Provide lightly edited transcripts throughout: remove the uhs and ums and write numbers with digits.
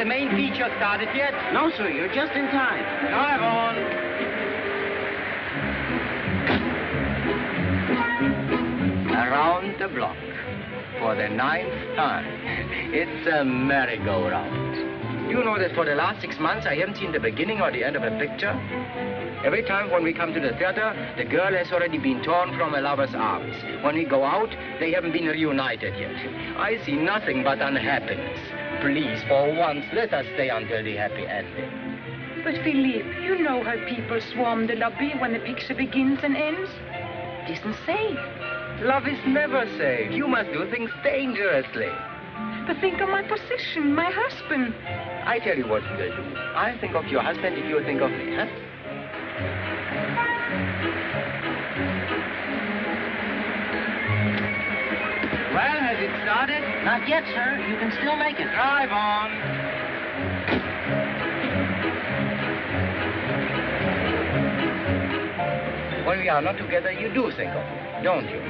the main feature started yet? No, sir, you're just in time. Drive on. Around the block for the 9th time. It's a merry-go-round. You know that for the last 6 months, I haven't seen the beginning or the end of a picture. Every time when we come to the theater, the girl has already been torn from her lover's arms. When we go out, they haven't been reunited yet. I see nothing but unhappiness. Please, for once, let us stay until the happy ending. But, Philippe, you know how people swarm the lobby when the picture begins and ends. It isn't safe. Love is never safe. You must do things dangerously. But think of my position, my husband. I tell you what we'll do. I'll think of your husband if you think of me, huh? Well, has it started? Not yet, sir. You can still make it. Drive on. When we are not together, you do think of me, don't you?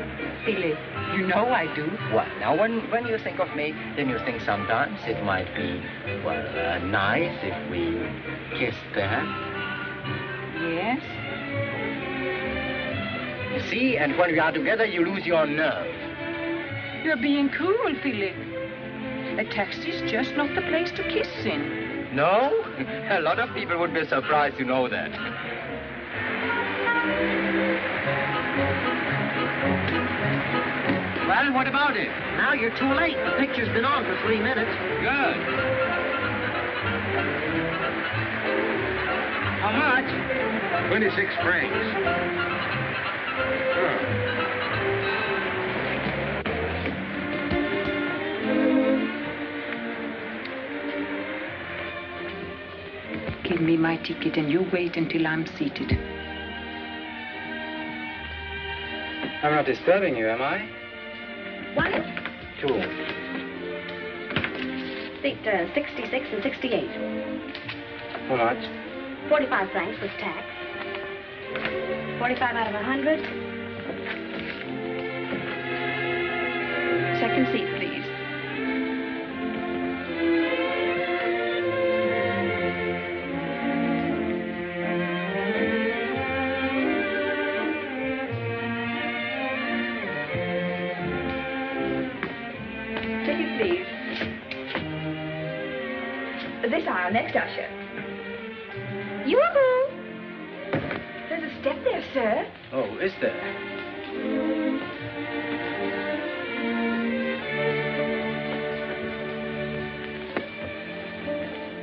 Philippe, you know I do. Well, now, when you think of me, then you think sometimes it might be, well, nice if we kissed, perhaps. Yes? You see, and when we are together, you lose your nerve. You're being cruel, Philippe. A taxi's just not the place to kiss in. No? A lot of people would be surprised to know that. Well, what about it? Now you're too late. The picture's been on for 3 minutes. Good. How much? 26 francs. Give me my ticket and you wait until I'm seated. I'm not disturbing you, am I? 1, 2. seat 66 and 68. How much? 45 francs with tax. 45 out of 100. Second seat, please. Ticket, please. This aisle, next usher. Yoo-hoo! There's a step there, sir. Oh, is there?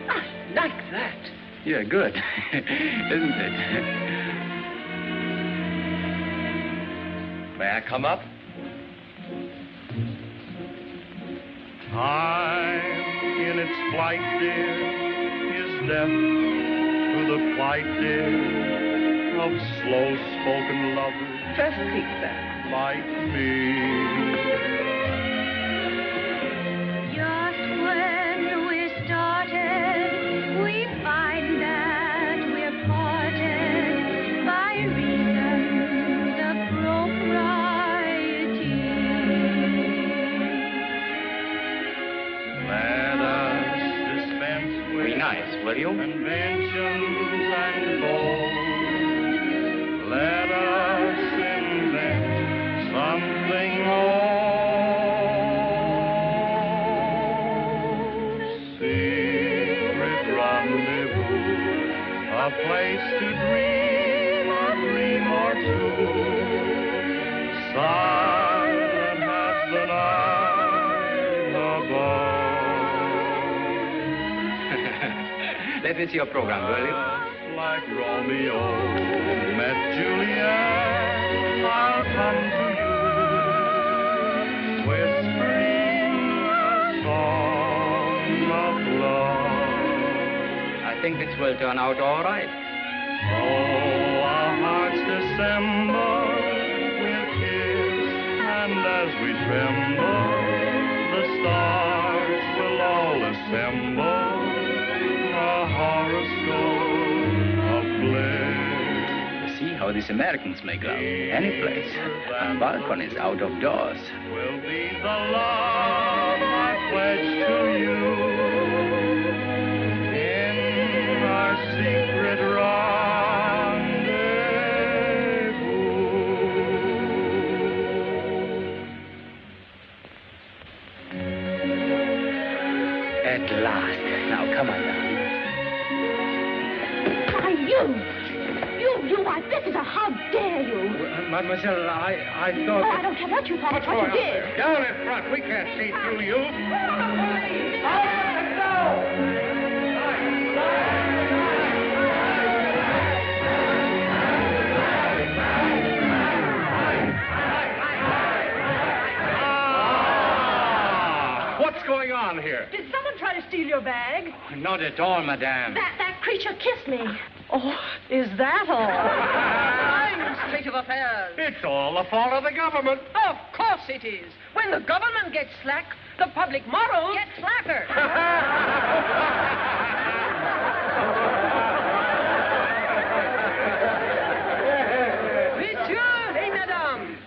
I like that. Yeah, good. Isn't it? May I come up? Time in its flight, dear, is death to the flight, dear, of slow-spoken lovers. First seat, sir. Like me. Just when we're started, we find that we're parted by reasons of propriety. Let us dispense with Be nice, will you? conventions and goals. Let us invent something old. Secret rendezvous, a place to dream a dream or two. Silent as the night above. Let me see your program, will you? Like Romeo met Juliet, I'll come to you, whispering a song of love. I think this will turn out all right. Oh, our hearts dissemble, we'll kiss, and as we tremble, the stars will all assemble. A horoscope of bliss. You see how these Americans make love. Any place. On balconies, out of doors. Will be the love I pledge to you. At last. Now, come on down. Why, why, visitor, how dare you? Mademoiselle, I thought... Oh, I don't care what you thought, it's what you did. Down in front. We can't see through you. What's going on here? Did someone try to steal your bag? Not at all, madame. That creature kissed me. Oh, is that all? Fine state of affairs. It's all the fault of the government. Of course it is. When the government gets slack, the public morals get slacker. Monsieur et Madame,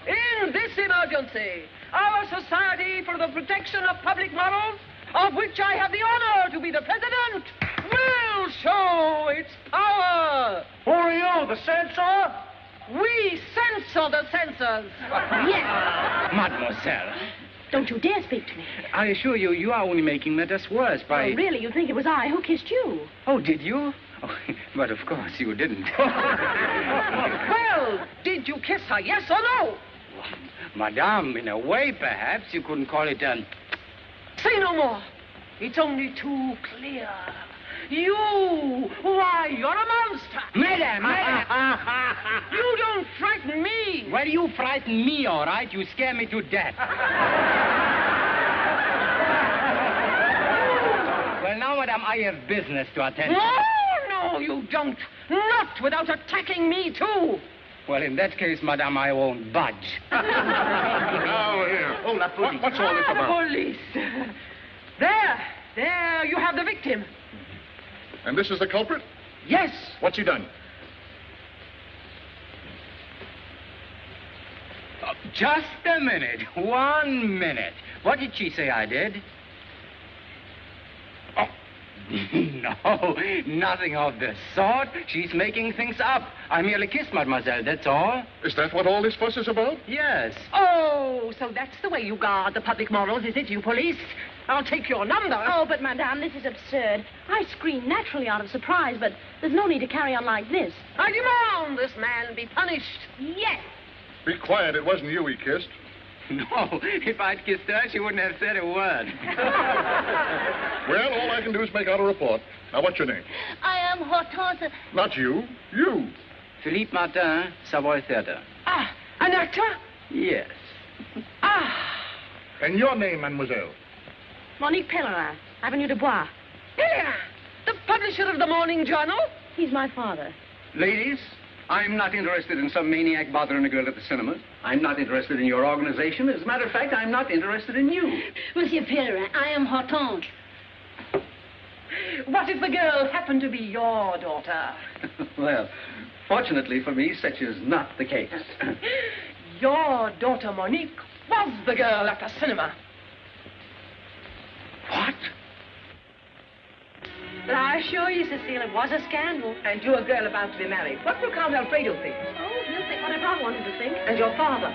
in this emergency, our Society for the Protection of Public Morals, of which I have the honor to be the president, will show its power. Who are you, the censor? We censor the censors. Yes. Mademoiselle, Don't you dare speak to me. I assure you, you are only making matters worse by... Oh, really, you think it was I who kissed you? Oh, did you? Oh, but of course you didn't. Well, did you kiss her, yes or no? Madame, in a way, perhaps, you couldn't call it an... Say no more. It's only too clear. You, why, you're a monster. Madame! You don't frighten me. Well, you frighten me, all right. You scare me to death. Well, now, madame, I have business to attend to. No, you don't. Not without attacking me, too. Well, in that case, madame, I won't budge. Now, here. Oh, la police. What's all this The about? police. There, you have the victim. And this is the culprit? Yes. What's he done? Just a minute. 1 minute. What did she say I did? Oh, no, nothing of the sort. She's making things up. I merely kissed mademoiselle, that's all. Is that what all this fuss is about? Yes. Oh, so that's the way you guard the public morals, is it, you police? I'll take your number. Oh, but, madame, this is absurd. I screamed naturally out of surprise, but there's no need to carry on like this. I demand this man be punished. Yes. Be quiet. It wasn't you he kissed. No, if I'd kissed her, she wouldn't have said a word. Well, all I can do is make out a report. Now, what's your name? I am Hortense. Not you. You. Philippe Martin, Savoy Theatre. Ah, an actor? Yes. Ah, And your name, mademoiselle? Monique Pellerin, Avenue de Bois. Pellerin, the publisher of the Morning Journal. He's my father. Ladies, I'm not interested in some maniac bothering a girl at the cinema. I'm not interested in your organization. As a matter of fact, I'm not interested in you. Monsieur Pellerin, I am Hortense. What if the girl happened to be your daughter? Well, fortunately for me, such is not the case. Your daughter Monique was the girl at the cinema. What? But I assure you, Cecile, it was a scandal. And you're a girl about to be married. What will Count Alfredo think? Oh, he'll think whatever I want him to think. And your father?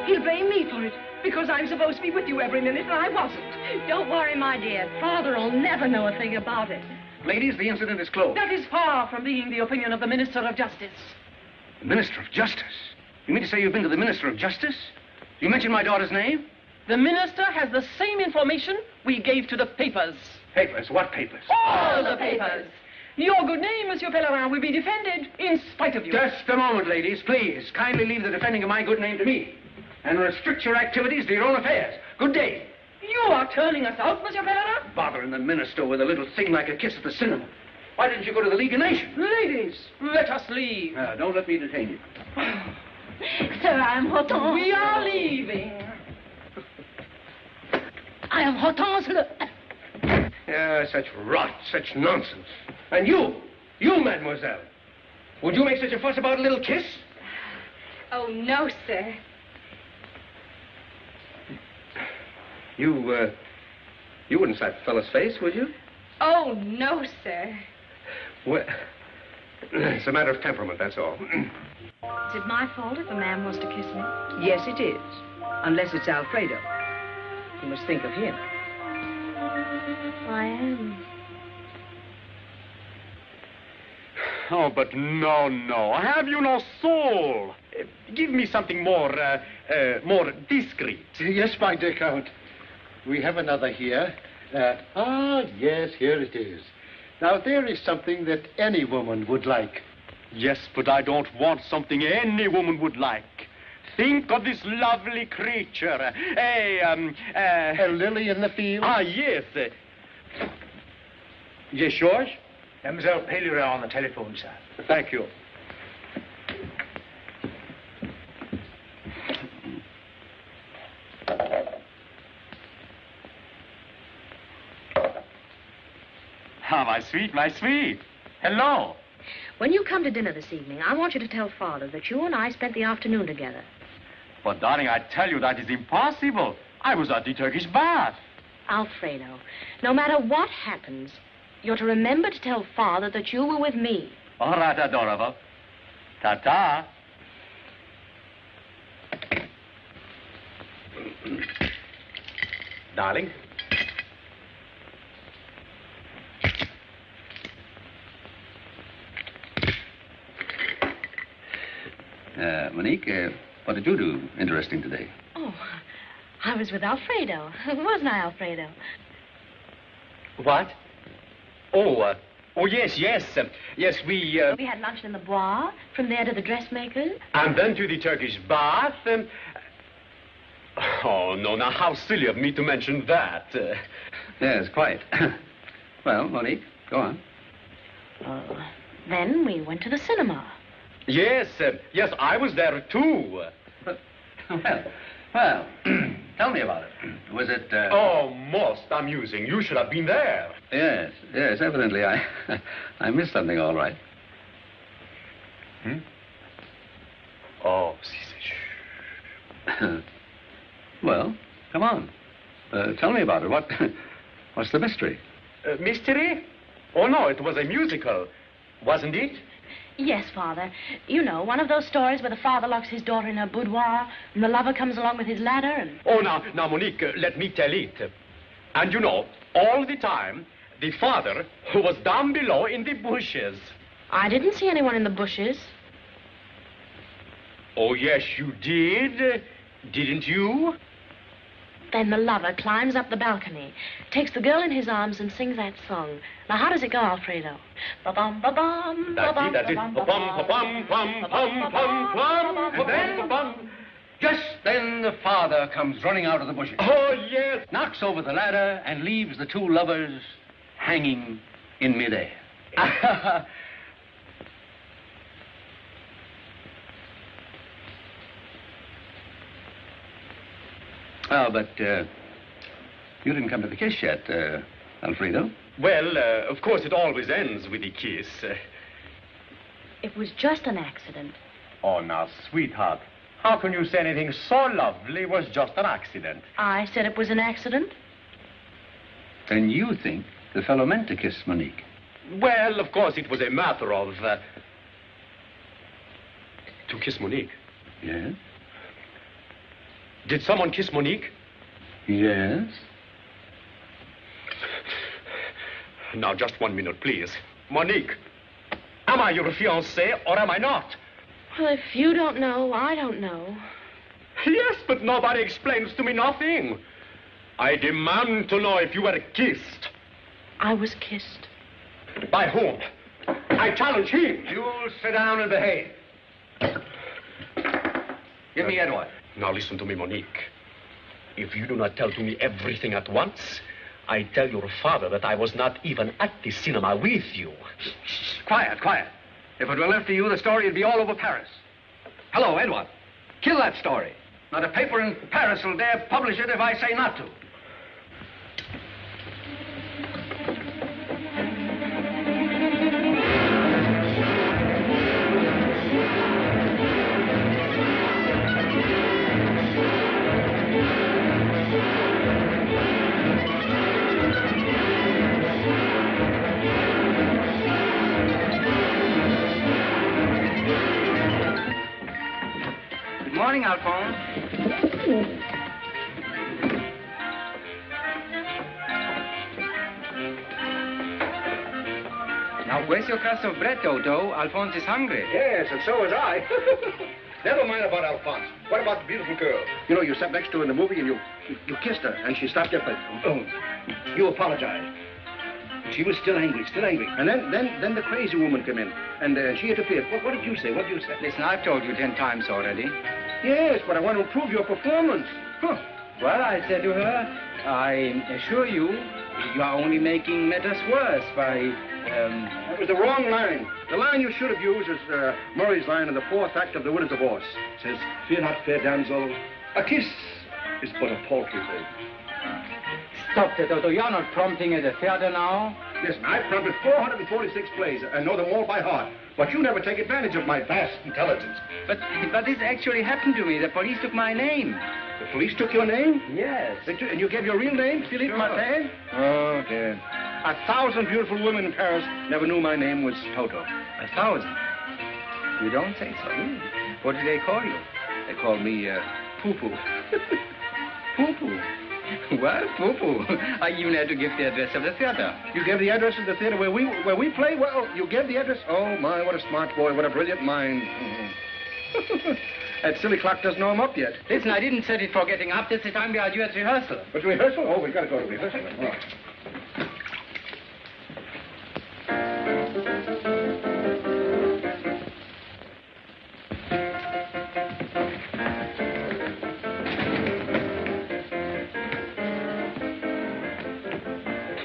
He'll blame me for it, because I'm supposed to be with you every minute, and I wasn't. Don't worry, my dear. Father'll never know a thing about it. Ladies, the incident is closed. That is far from being the opinion of the Minister of Justice. The Minister of Justice? You mean to say you've been to the Minister of Justice? You mentioned my daughter's name? The minister has the same information we gave to the papers. Papers? What papers? All the papers. Your good name, Monsieur Pellerin, will be defended in spite of you. Just a moment, ladies, please. Kindly leave the defending of my good name to me. And restrict your activities to your own affairs. Good day. You are turning us out, Monsieur Pellerin? Bothering the minister with a little thing like a kiss at the cinema. Why didn't you go to the League of Nations? Ladies, let us leave. Don't let me detain you. Sir, I am Hortense. We are leaving. I am Hortense Le... Such rot, such nonsense. And you, mademoiselle, would you make such a fuss about a little kiss? Oh, no, sir. You wouldn't slap a fellow's face, would you? Oh, no, sir. Well, it's a matter of temperament, that's all. Is it my fault if a man wants to kiss me? Yes, it is. Unless it's Alfredo. You must think of him. I am. Oh, but no. Have you no soul? Give me something more discreet. Yes, my dear Count. We have another here. Yes, here it is. Now, there is something that any woman would like. Yes, but I don't want something any woman would like. Think of this lovely creature. A lily in the field? Yes. Yes, George? Mademoiselle Pellerin on the telephone, sir. Thank you. My sweet. Hello. When you come to dinner this evening, I want you to tell Father that you and I spent the afternoon together. But, darling, I tell you that is impossible. I was at the Turkish bath. Alfredo, no matter what happens, you're to remember to tell Father that you were with me. All right, adorable. Ta-ta. Darling. Monique, what did you do interesting today? Oh, I was with Alfredo. Wasn't I, Alfredo? What? Oh, yes. Yes, we... We had lunch in the Bois, from there to the dressmaker's. And then to the Turkish bath. Oh, no, now, how silly of me to mention that. Yes, quite. Well, Monique, go on. Then we went to the cinema. Yes, I was there, too. Well, tell me about it. Was it, Oh, most amusing. You should have been there. Yes, evidently I missed something, all right. Oh, si. Well, come on. Tell me about it. What's the mystery? Mystery? Oh, no, it was a musical, wasn't it? Yes, Father. You know, one of those stories where the father locks his daughter in her boudoir and the lover comes along with his ladder and... Oh, now, Monique, let me tell it. And you know, all the time, the father who was down below in the bushes. I didn't see anyone in the bushes. Oh, yes, you did. Didn't you? Then the lover climbs up the balcony, takes the girl in his arms and sings that song. Now, how does it go, Alfredo? Ba-bum, ba-bum, ba-bum, That's it. ba-bum, Ba-bum, ba-bum, pum, pum, pum, pum. And then, Ba-bum. just then the father comes running out of the bushes. Oh, yes. Knocks over the ladder and leaves the two lovers hanging in midair. Oh, but you didn't come to the kiss yet, Alfredo. Well, of course, it always ends with a kiss. It was just an accident. Oh, now, sweetheart, how can you say anything so lovely was just an accident? I said it was an accident. Then you think the fellow meant to kiss Monique? Well, of course, it was a matter of... To kiss Monique? Yes. Did someone kiss Monique? Yes. Now, just 1 minute, please. Monique, am I your fiancé or am I not? Well, if you don't know, I don't know. Yes, but nobody explains to me nothing. I demand to know if you were kissed. I was kissed. By whom? I challenge him. You'll sit down and behave. Give me Edward. Now listen to me, Monique. If you do not tell to me everything at once, I tell your father that I was not even at the cinema with you. Shh, quiet. If it were left to you, the story would be all over Paris. Hello, Edward. Kill that story. Not a paper in Paris will dare publish it if I say not to. Good morning, Alphonse. Now, where's your crust of bread, Toto? Alphonse is hungry. Yes, and so was I. Never mind about Alphonse. What about the beautiful girl? You know, you sat next to her in the movie and you kissed her, and she stopped your plate. Oh, you apologized. She was still angry, still angry. And then the crazy woman came in, and she interfered. What did you say? What did you say? Listen, I've told you 10 times already. Yes, but I want to improve your performance. Huh. Well, I said to her, I assure you, you are only making matters worse by, That was the wrong line. The line you should have used is Murray's line in the 4th act of The Widow's Divorce. It says, fear not, fair damsel, a kiss is but a paltry thing. Stop that, Toto. You're not prompting at the theater now. Listen, I've prompted 446 plays and know them all by heart. But you never take advantage of my vast intelligence. But this actually happened to me. The police took my name. The police took your name? Yes. And you gave your real name, Philippe Martin? Oh, dear. 1,000 beautiful women in Paris never knew my name was Toto. 1,000? You don't say so. What did they call you? They called me, Poo-Poo. Poo-Poo? Well, Poo-Poo. I even had to give the address of the theater. You gave the address of the theater where we play? Well, you gave the address? Oh, my, what a smart boy. What a brilliant mind. That silly clock doesn't know him up yet. Listen, I didn't set it for getting up. This is the time we are due at rehearsal. But rehearsal? Oh, we've got to go to rehearsal. Oh.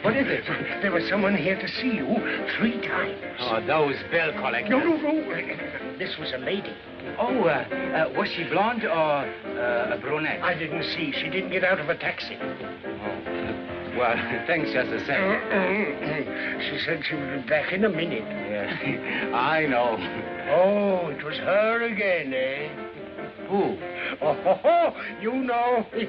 What is it? There was someone here to see you 3 times. Oh, those bell collectors. No. This was a lady. Oh, was she blonde or a brunette? I didn't see. She didn't get out of a taxi. Oh. Well, thanks just the same. She said she would be back in a minute. Yeah, I know. Oh, it was her again, eh? Who? Oh, you know. To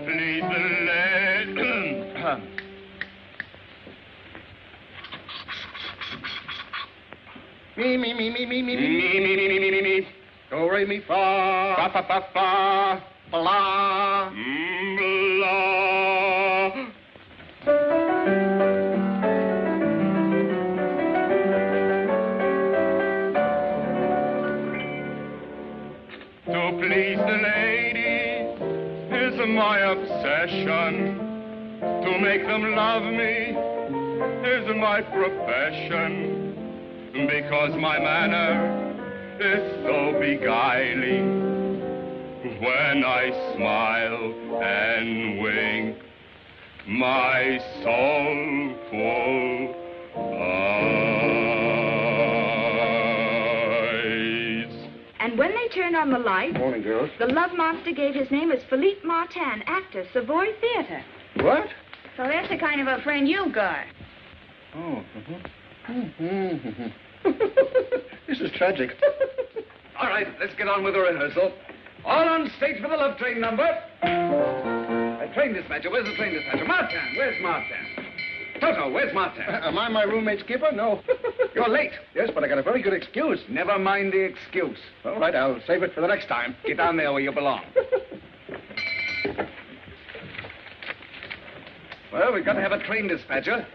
please the lady. Me. Do, re, mi, fa. Fa. Blah. Blah. To please the lady is my obsession. To make them love me is my profession. Because my manner is so beguiling. When I smile and wink, my soulful eyes. And when they turned on the light, Morning, girls. the love monster gave his name as Philippe Martin, actor, Savoy Theater. What? So that's the kind of a friend you got. Oh. This is tragic. All right, let's get on with the rehearsal. All on stage for the love train number. Train dispatcher, where's the train dispatcher? Martin, where's Martin? Toto, where's Martin? Am I my roommate's keeper? No. You're late. Yes, but I got a very good excuse. Never mind the excuse. All right, I'll save it for the next time. Get down there where you belong. Well, we've got to have a train dispatcher.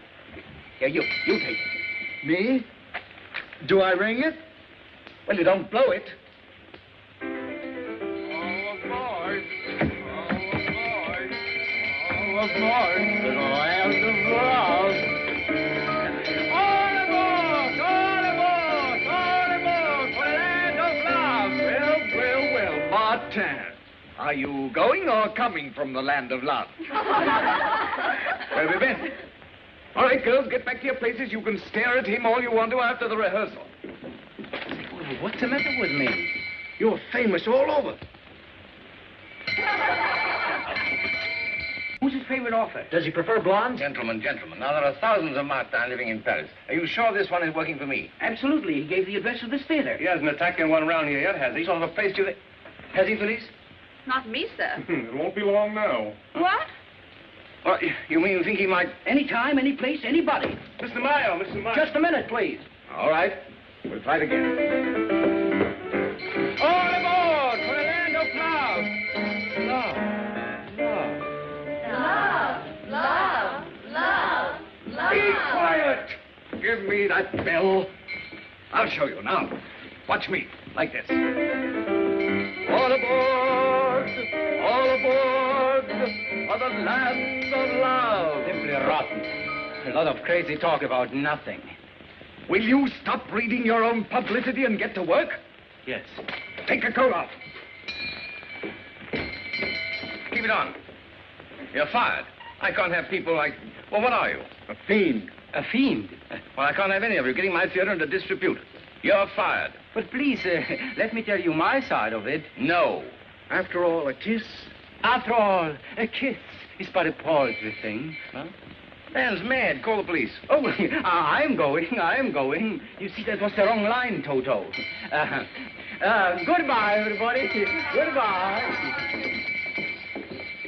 Here, you take it. Me? Do I ring it? Well, you don't blow it. All aboard to the land of love. All aboard for the land of love. Well, Martin. Are you going or coming from the land of love? Where have you been? All right, girls, get back to your places. You can stare at him all you want to after the rehearsal. What's the matter with me? You're famous all over. Who's his favorite author? Does he prefer blondes? Gentlemen. Now, there are thousands of Martin living in Paris. Are you sure this one is working for me? Absolutely. He gave the address of this theater. He hasn't attacked anyone around here yet, has he? Sort of a place you... Has he, Felice? Not me, sir. It won't be long now. What? Well, you mean you think he might... Any time, any place, anybody. Mr. Meyer. Just a minute, please. All right. We'll try it again. All aboard for the land of love. Love. Be quiet. Give me that bell. I'll show you now. Watch me, like this. All aboard for the land of love. Simply rotten. A lot of crazy talk about nothing. Will you stop reading your own publicity and get to work? Yes. Take your coat off. Keep it on. You're fired. I can't have people like... Well, what are you? A fiend. A fiend? Well, I can't have any of you getting my theater into disrepute. You're fired. But please, let me tell you my side of it. No. After all, a kiss? After all, a kiss is but a paltry thing. Huh? Man's mad. Call the police. Oh, I'm going. You see, that was the wrong line, Toto. Goodbye, everybody. Goodbye.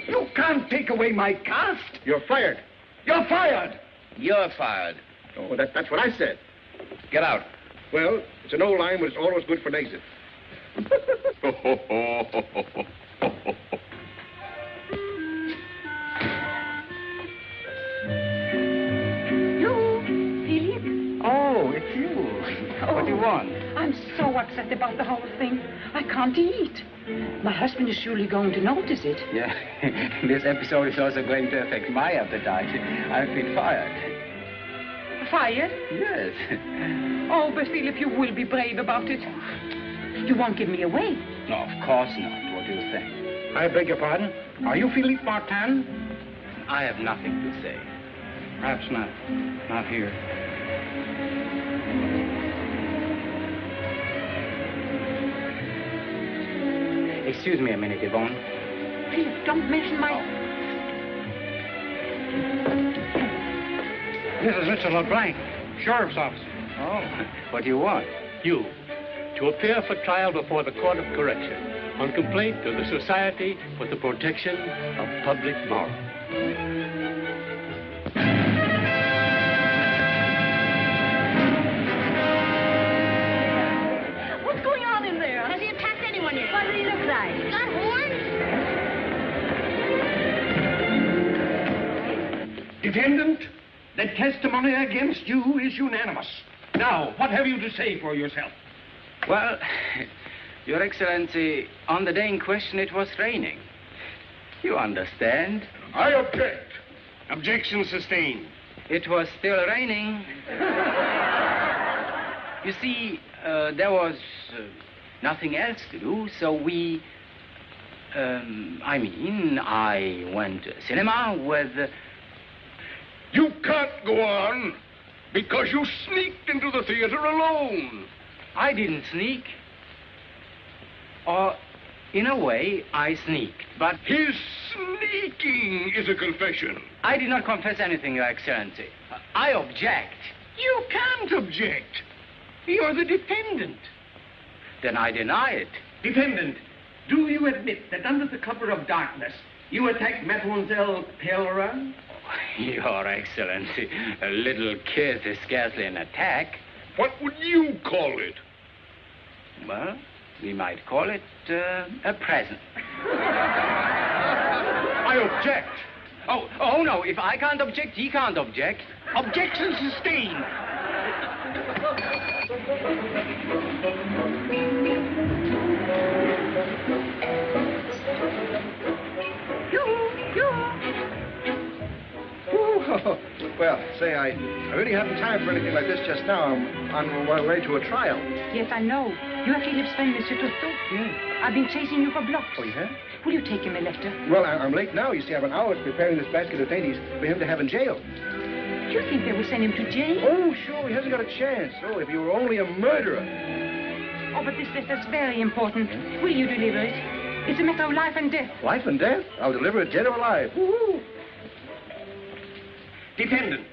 You can't take away my cast. You're fired. You're fired. You're fired. Oh, that's what I said. Get out. Well, it's an old line, but it's always good for an exit. Oh, it's you. What do you want? I'm so upset about the whole thing. I can't eat. My husband is surely going to notice it. Yeah, this episode is also going to affect my appetite. I've been fired. Fired? Yes. Oh, but Philip, you will be brave about it. You won't give me away. No, of course not. What do you think? I beg your pardon? Are you Philippe Martin? I have nothing to say. Perhaps not. Not here. Excuse me a minute, Yvonne. Philip, don't mention my... This is Mr. LeBlanc, sheriff's officer. Oh, what do you want? You, to appear for trial before the Court of Correction on complaint to the Society for the Protection of Public Morals. What's going on in there? Has he attacked anyone yet? What does he look like? He's got horns? Defendant, the testimony against you is unanimous. Now, what have you to say for yourself? Well, Your Excellency, on the day in question, it was raining. You understand? I object. Objection sustained. It was still raining. You see, there was nothing else to do, so I went to cinema with... You can't go on because you sneaked into the theater alone. I didn't sneak. Or, in a way, I sneaked, but... His sneaking is a confession. I did not confess anything, Your Excellency. I object. You can't object. You're the defendant. Then I deny it. Defendant, do you admit that under the cover of darkness, you attacked Mademoiselle Pellerin? Your Excellency, a little kiss is scarcely an attack. What would you call it? Well, we might call it a present. I object. Oh, no, if I can't object, he can't object. Objection sustained. Well, say, I really haven't time for anything like this just now. I'm on my way to a trial. Yes, I know. You are Philip's friend, Monsieur Toto. Yeah. I've been chasing you for blocks. Oh, yeah? Will you take him a letter? Well, I'm late now. You see, I have an hour preparing this basket of dainties for him to have in jail. Do you think they will send him to jail? Oh, sure. He hasn't got a chance. Oh, if he were only a murderer. Oh, but this letter's very important. Will you deliver it? It's a matter of life and death. Life and death? I'll deliver it dead or alive. Woo-hoo. Defendant,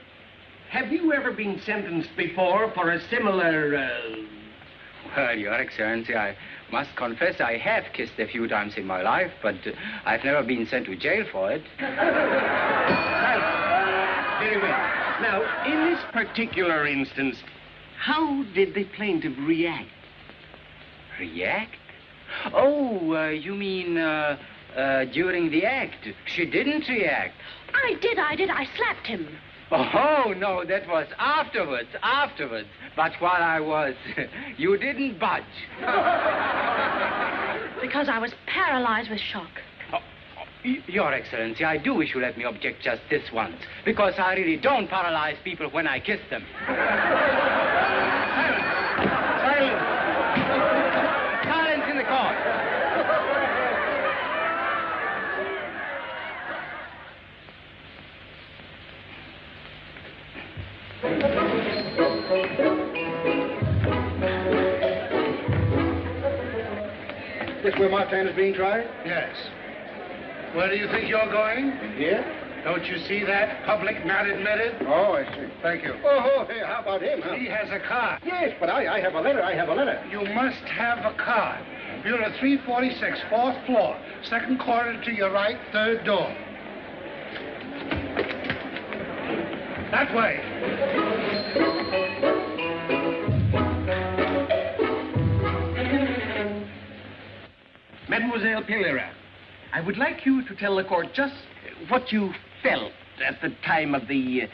have you ever been sentenced before for a similar, Well, Your Excellency, I must confess I have kissed a few times in my life, but I've never been sent to jail for it. Very well. Now, in this particular instance, How did the plaintiff react? React? Oh, you mean during the act? She didn't react. I did. I slapped him. Oh, no, that was afterwards. But while I was, you didn't budge. Because I was paralyzed with shock. Your Excellency, I do wish you let me object just this once, because I really don't paralyze people when I kiss them. Silence! Silence in the court! This where Martin is being tried? Yes. Where do you think you're going? Here? Don't you see that? Public not admitted? Oh, I see. Thank you. Oh, hey, how about him, huh? He has a card. Yes, but I have a letter. You must have a card. You're at 346, 4th floor, 2nd corridor to your right, 3rd door. That way. Mademoiselle Pereira, I would like you to tell the court just what you felt at the time of the... yes.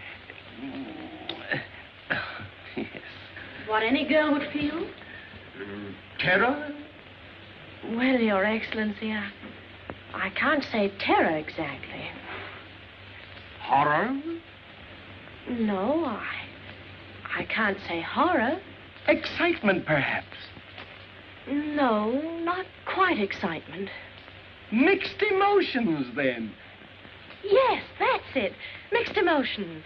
What any girl would feel? Terror? Well, Your Excellency, I can't say terror exactly. Horror? No, I can't say horror. Excitement, perhaps? No, not quite excitement. Mixed emotions, then? Yes, that's it. Mixed emotions.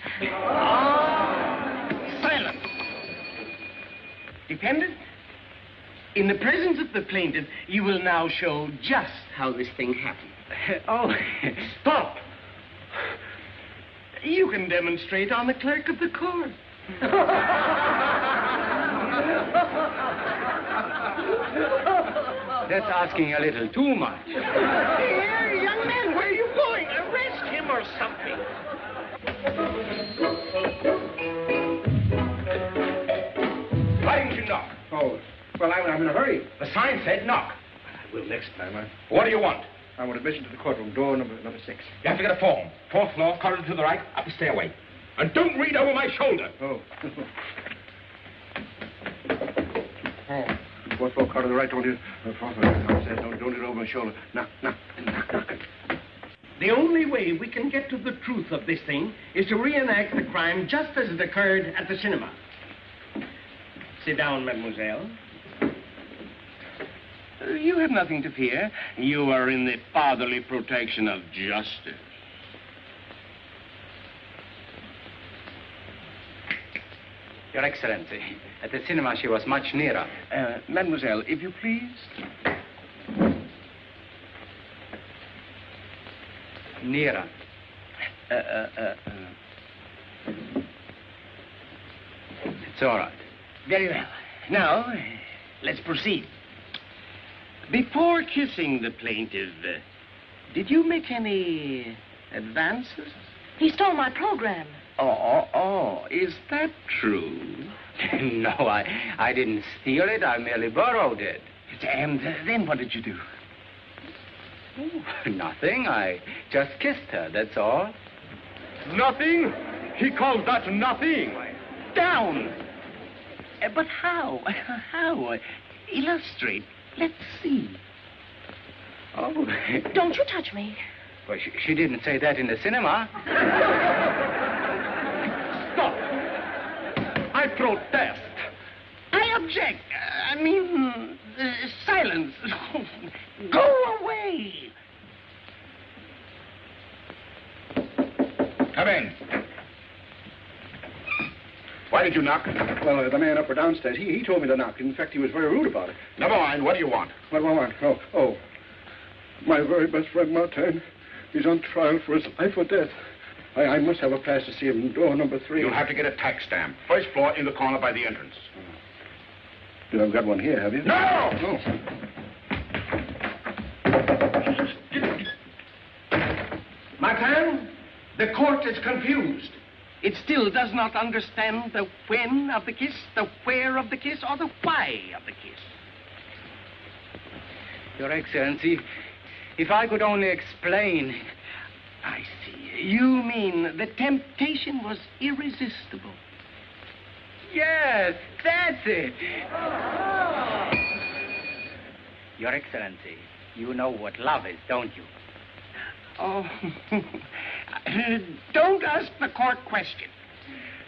Silence. Defendant, in the presence of the plaintiff, you will now show just how this thing happened. Oh, stop. You can demonstrate on the clerk of the court. That's asking a little too much. Here, young man, where are you going? Arrest him or something. Why didn't you knock? Oh, well, I'm in a hurry. The sign said knock. I will next time. What do you want? I want admission to the courtroom, door number 6. You have to get a form. 4th floor, corridor to the right, up the stairway. And don't read over my shoulder. Oh. Oh. 4th floor, corridor to the right, don't you? 4th floor, don't read over my shoulder. Knock. The only way we can get to the truth of this thing is to reenact the crime just as it occurred at the cinema. Sit down, mademoiselle. You have nothing to fear. You are in the fatherly protection of justice. Your Excellency, at the cinema she was much nearer. Mademoiselle, if you please. Nearer. It's all right. Very well. Now, let's proceed. Before kissing the plaintiff, did you make any advances? He stole my program. Oh, is that true? No, I didn't steal it. I merely borrowed it. And then what did you do? Oh, nothing. I just kissed her, that's all. Nothing? He calls that nothing. Down! But how? How? Illustrate. Let's see. Oh. Don't you touch me. Well, she didn't say that in the cinema. Stop. I protest. I object. Silence. Go away. Come in. Why did you knock? Well, the man up or downstairs, he told me to knock. In fact, he was very rude about it. Never mind. What do you want? What do I want? Oh. My very best friend, Martin, he's on trial for his life or death. I must have a pass to see him. Door number 3. You'll have to get a tax stamp. 1st floor in the corner by the entrance. You haven't got one here, have you? No! Martin, the court is confused. it still does not understand the when of the kiss, the where of the kiss, or the why of the kiss. Your Excellency, if I could only explain. I see. You mean the temptation was irresistible? Yes, that's it. Your Excellency, you know what love is, don't you? Oh, don't ask the court question.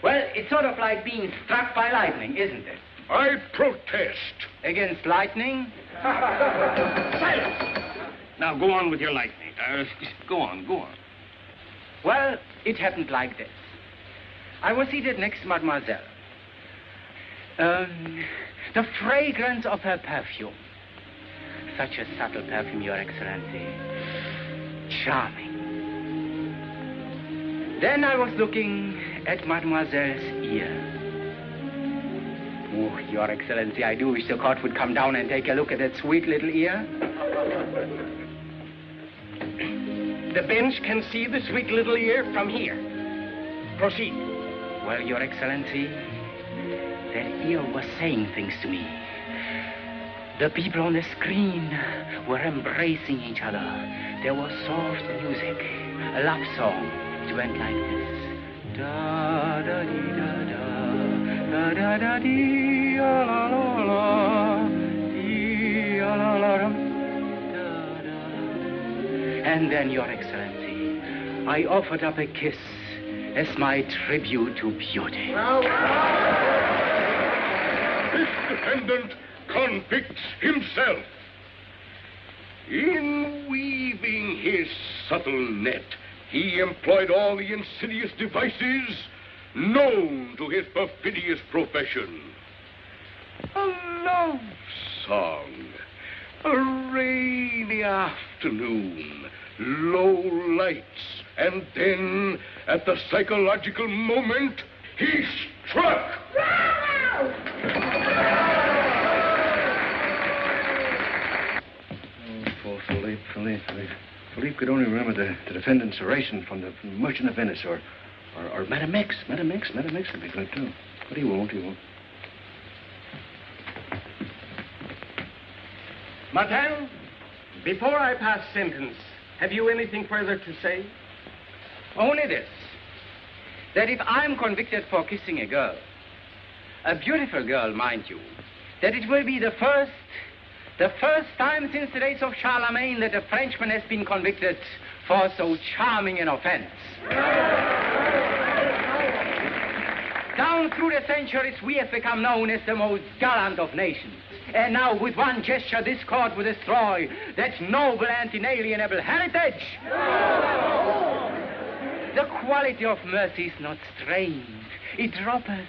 Well, it's sort of like being struck by lightning, isn't it? I protest. Against lightning? Silence! Now, go on with your lightning. Go on. Well, it happened like this. I was seated next to Mademoiselle. The fragrance of her perfume. Such a subtle perfume, Your Excellency. Charming. Then I was looking at Mademoiselle's ear. Oh, Your Excellency, I do wish the court would come down and take a look at that sweet little ear. The bench can see the sweet little ear from here. Proceed. Well, Your Excellency, that ear was saying things to me. The people on the screen were embracing each other. There was soft music, a love song. It went like this. Da da dee da da, da da da dee la la la, dee la la la, da da. And then, Your Excellency, I offered up a kiss as my tribute to beauty. This defendant convicts himself. In weaving his subtle net, he employed all the insidious devices known to his perfidious profession. A love song, a rainy afternoon, low lights, and then, at the psychological moment, he struck. Poor Philippe. Philippe could only remember the defendant's oration from the Merchant of Venice or Madame X. Madame X would be good, too. But he won't. Martin, before I pass sentence, have you anything further to say? Only this. That if I'm convicted for kissing a girl, a beautiful girl, mind you, that it will be the first time since the days of Charlemagne that a Frenchman has been convicted for so charming an offense. Down through the centuries, we have become known as the most gallant of nations. And now, with one gesture, this court will destroy that noble and inalienable heritage. The quality of mercy is not strained. It droppeth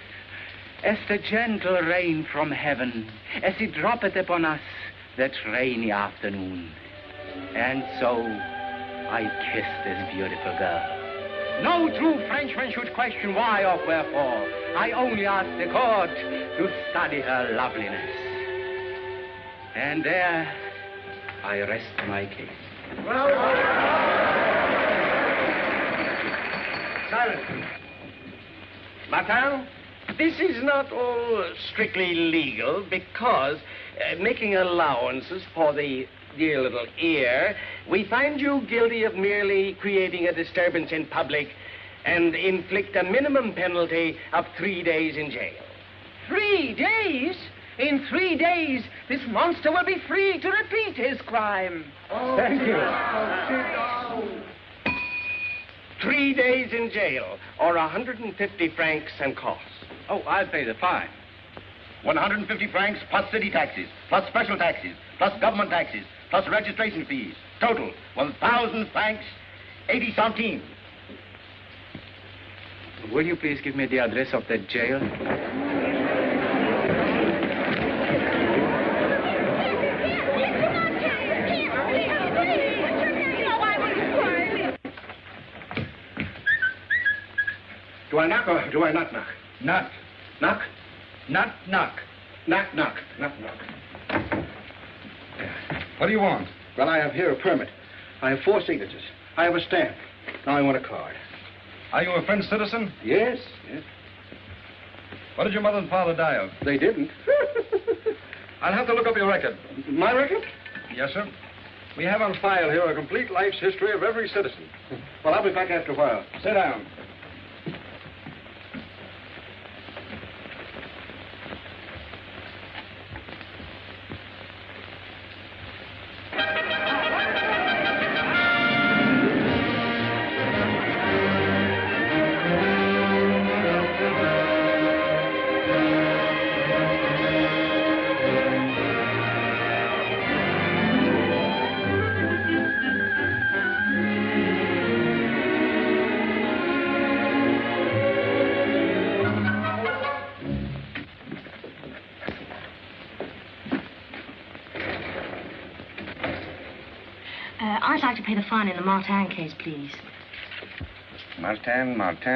as the gentle rain from heaven, as it droppeth upon us that rainy afternoon. And so, I kissed this beautiful girl. No true Frenchman should question why or wherefore. I only ask the court to study her loveliness. And there, I rest my case. Silence. Martin, this is not all strictly legal because, making allowances for the dear little ear, we find you guilty of merely creating a disturbance in public and inflict a minimum penalty of 3 days in jail. 3 days? In 3 days, this monster will be free to repeat his crime. Thank you. 3 days in jail, or 150 francs and costs. Oh, I'll pay the fine. 150 francs plus city taxes, plus special taxes, plus government taxes, plus registration fees. Total, 1,000 francs, 80 centimes. Will you please give me the address of that jail? Do I knock or do I not knock? Knock. Knock? Knock, knock. Knock. What do you want? Well, I have here a permit. I have 4 signatures. I have a stamp. Now I want a card. Are you a French citizen? Yes, yes. What did your mother and father die of? They didn't. I'll have to look up your record. My record? Yes, sir. We have on file here a complete life's history of every citizen. Well, I'll be back after a while. Sit down. I'd like to pay the fine in the Martin case, please. Martin, M.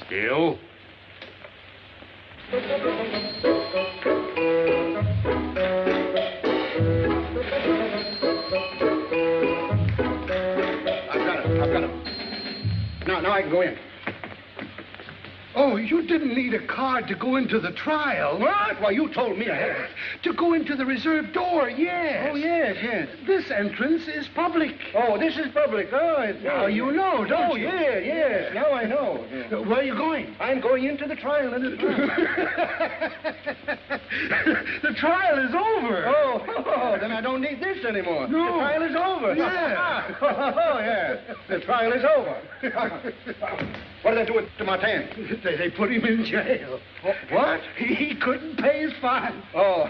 Still? I've got it. Now I can go in. Oh, you didn't need a card to go into the trial. What? Why, you told me I had. To go into the reserved door, yes. Oh, yes, yes. This entrance is public. Oh, this is public. Oh, it's... Now you know, don't you? Yeah, yes. Now I know. Where are you going? I'm going into the trial. The trial is over. Oh, then I don't need this anymore. No. The trial is over. Yeah. Oh, yeah. The trial is over. What did they do to Martin? They put him in jail. What? He couldn't pay his fine. Oh,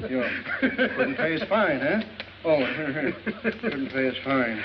you couldn't pay his fine, huh? Oh, couldn't pay his fine.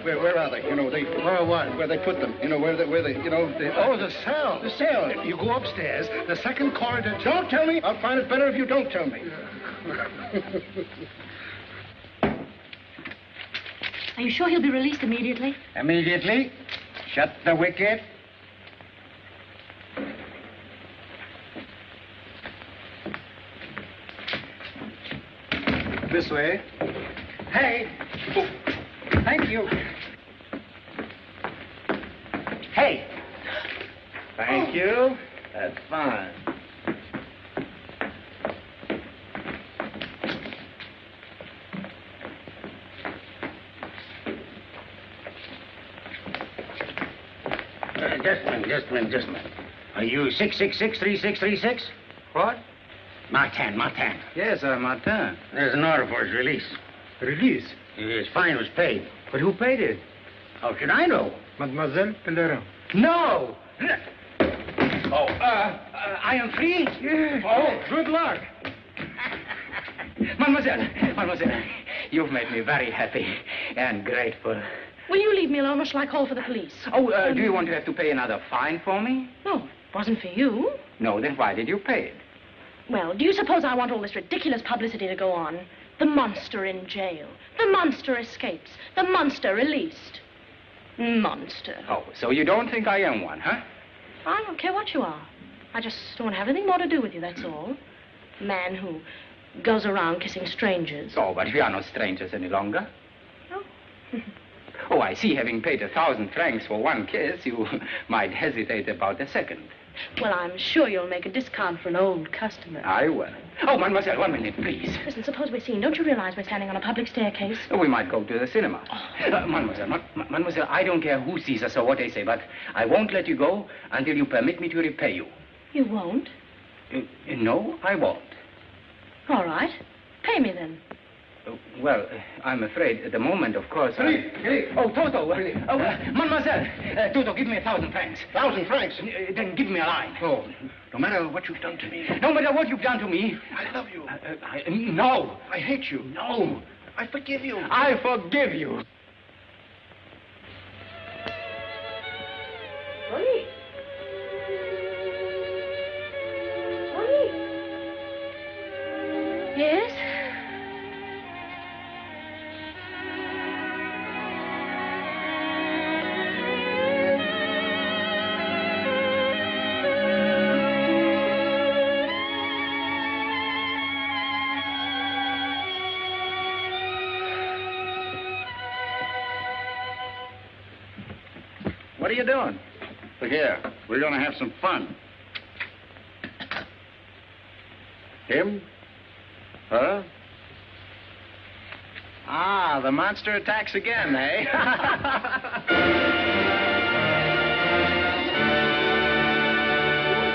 Where are they? You know, Where what? Where they put them. You know, where they Oh, the cell. The cell. You go upstairs, the second corridor. Don't tell me. I'll find it better if you don't tell me. Are you sure he'll be released immediately? Immediately. Shut the wicket. This way. Hey. Thank you. Hey. Thank you. That's fine. Just a minute. Are you 666-3636? What? Martin. Yes, Martin. There's an order for his release. Release? His fine was paid. But who paid it? How should I know? Mademoiselle Pellerin. No! Oh, I am free? Yes. Oh, good luck. Mademoiselle, you've made me very happy and grateful. Will you leave me alone, or shall I call for the police? Oh, do you want to have to pay another fine for me? No, it wasn't for you. No, then why did you pay it? Well, do you suppose I want all this ridiculous publicity to go on? The monster in jail. The monster escapes. The monster released. Monster. Oh, so you don't think I am one, huh? I don't care what you are. I just don't want to have anything more to do with you, that's all. A man who goes around kissing strangers. Oh, but we are not strangers any longer. No? Oh, I see. Having paid 1,000 francs for one kiss, you might hesitate about the second. Well, I'm sure you'll make a discount for an old customer. I will. Oh, mademoiselle, 1 minute, please. Listen, suppose we're seen. Don't you realize we're standing on a public staircase? We might go to the cinema. Mademoiselle, I don't care who sees us or what they say, but I won't let you go until you permit me to repay you. You won't? No, I won't. All right. Pay me then. Well, I'm afraid at the moment, of course. Hey. Oh, Toto. Mademoiselle. Toto, give me 1,000 francs. 1,000 francs? Then give me a line. Oh, no matter what you've done to me. No matter what you've done to me. I love you. No. I hate you. No. I forgive you. I forgive you. Honey. Honey. Yes? What are you doing? Look here, we're going to have some fun. Him? Her? Ah, the monster attacks again, eh?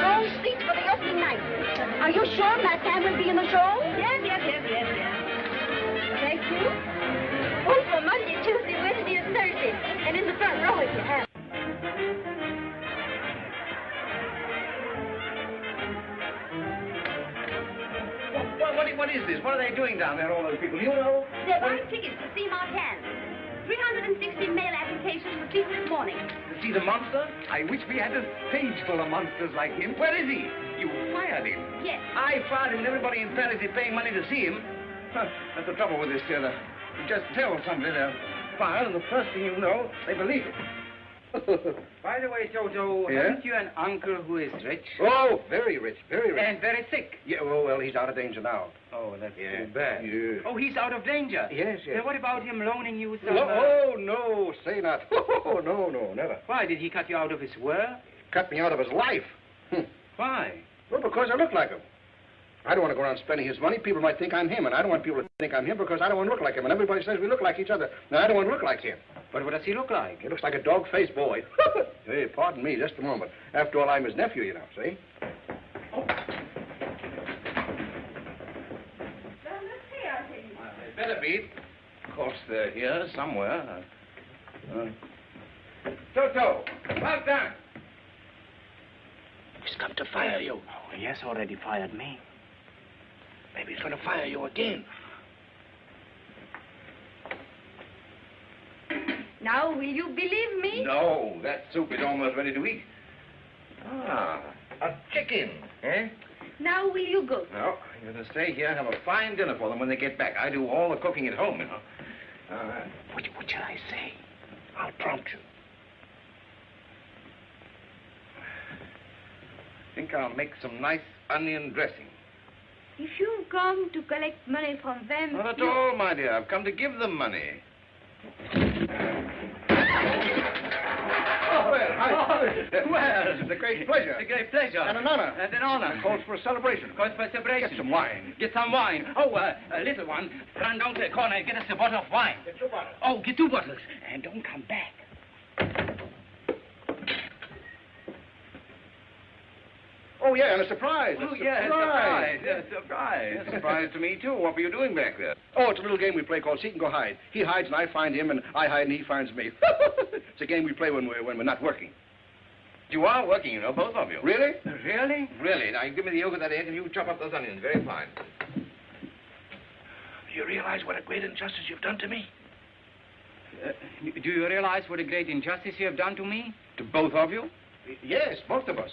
Long seats for the opening night. Are you sure Matt Tam will be in the show? Yes. Thank you. One for Monday, Tuesday, Wednesday, and Thursday. And in the front row if you have. What is this? What are they doing down there, all those people? You know? They're buying tickets to see Martin. 360 mail applications received this morning. To see the monster? I wish we had a stage full of monsters like him. Where is he? You fired him. Yes. I fired him, and everybody in Paris is paying money to see him. Huh, that's the trouble with this, Taylor. You just tell somebody they're fired, and the first thing you know, they believe it. By the way, Toto, Yeah? haven't you an uncle who is rich? Oh, very rich, very rich. And very sick? Yeah, well, he's out of danger now. Oh, that's Yeah. too bad. Yeah. Oh, he's out of danger? Yes. Then what about him loaning you some... Oh, no, say not. Oh, no, never. Why, did he cut you out of his work? Cut me out of his life. Why? Well, because I look like him. I don't want to go around spending his money. People might think I'm him, and I don't want people to think I'm him because I don't want to look like him. And everybody says we look like each other. Now, I don't want to look like him. But what does he look like? He looks like a dog-faced boy. Hey, pardon me, just a moment. After all, I'm his nephew, you know, see? It better be. Of course, they're here somewhere. Toto, about time. He's come to fire you. Oh, he has already fired me. Maybe he's going to fire you again. Now, will you believe me? No, that soup is almost ready to eat. Ah, a chicken, eh? Now, will you go? No, you're going to stay here and have a fine dinner for them when they get back. I do all the cooking at home, you know. What shall I say? I'll prompt you. I think I'll make some nice onion dressing. If you come to collect money from them... Not at all, my dear. I've come to give them money. Oh, well, it's a great pleasure. A great pleasure. And an honor. And an honor. Calls for a celebration. Calls for a celebration. Get some wine. Get some wine. Oh, a little one. Run down to the corner and get us a bottle of wine. Get 2 bottles. Oh, get 2 bottles. And don't come back. Oh, yeah, and a surprise. Oh, yeah, surprise. Yeah, surprise. Yeah, surprise to me, too. What were you doing back there? Oh, it's a little game we play called Seek and Go Hide. He hides and I find him, and I hide and he finds me. It's a game we play when we're not working. You are working, you know, both of you. Really? Really? Really. Now, give me the yolk of that egg and you chop up those onions. Very fine. Do you realize what a great injustice you've done to me? Do you realize what a great injustice you have done to me? To both of you? Yes, both of us.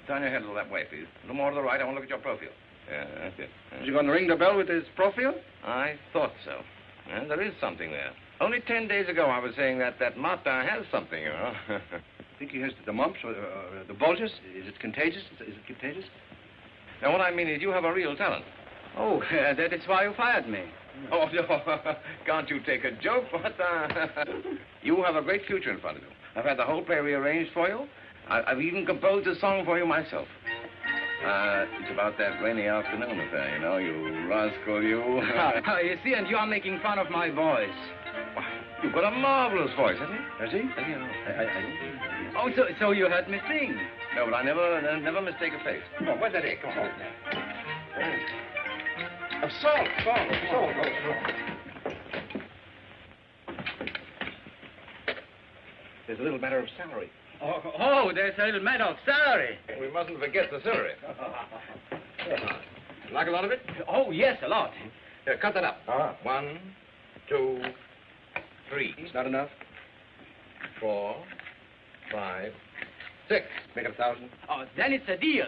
Turn your head a little that way, please. A little more to the right. I want to look at your profile. Yeah, that's it. Is he going to ring the bell with his profile? I thought so. Yeah, there is something there. Only 10 days ago, I was saying that Martin has something, you know. Think he has the mumps or the bulges? Is it contagious? Is it contagious? Now, what I mean is you have a real talent. Oh, that is why you fired me. Oh, no. Can't you take a joke, Martin? You have a great future in front of you. I've had the whole play rearranged for you. I've even composed a song for you myself. It's about that rainy afternoon affair, you know, you rascal, you. You see, and you are making fun of my voice. You've got a marvelous voice, hasn't he? Has he? Has he? I Oh, so you heard me sing? No, but I never mistake a face. Oh, where's that egg? Come on. Salt. There's a little matter of celery. Oh, there's a little matter of celery. We mustn't forget the celery. Like a lot of it? Oh, yes, a lot. Here, cut that up. 1, 2, 3. It's not enough. 4, 5, 6. Make it 1,000. Oh, then it's a deal.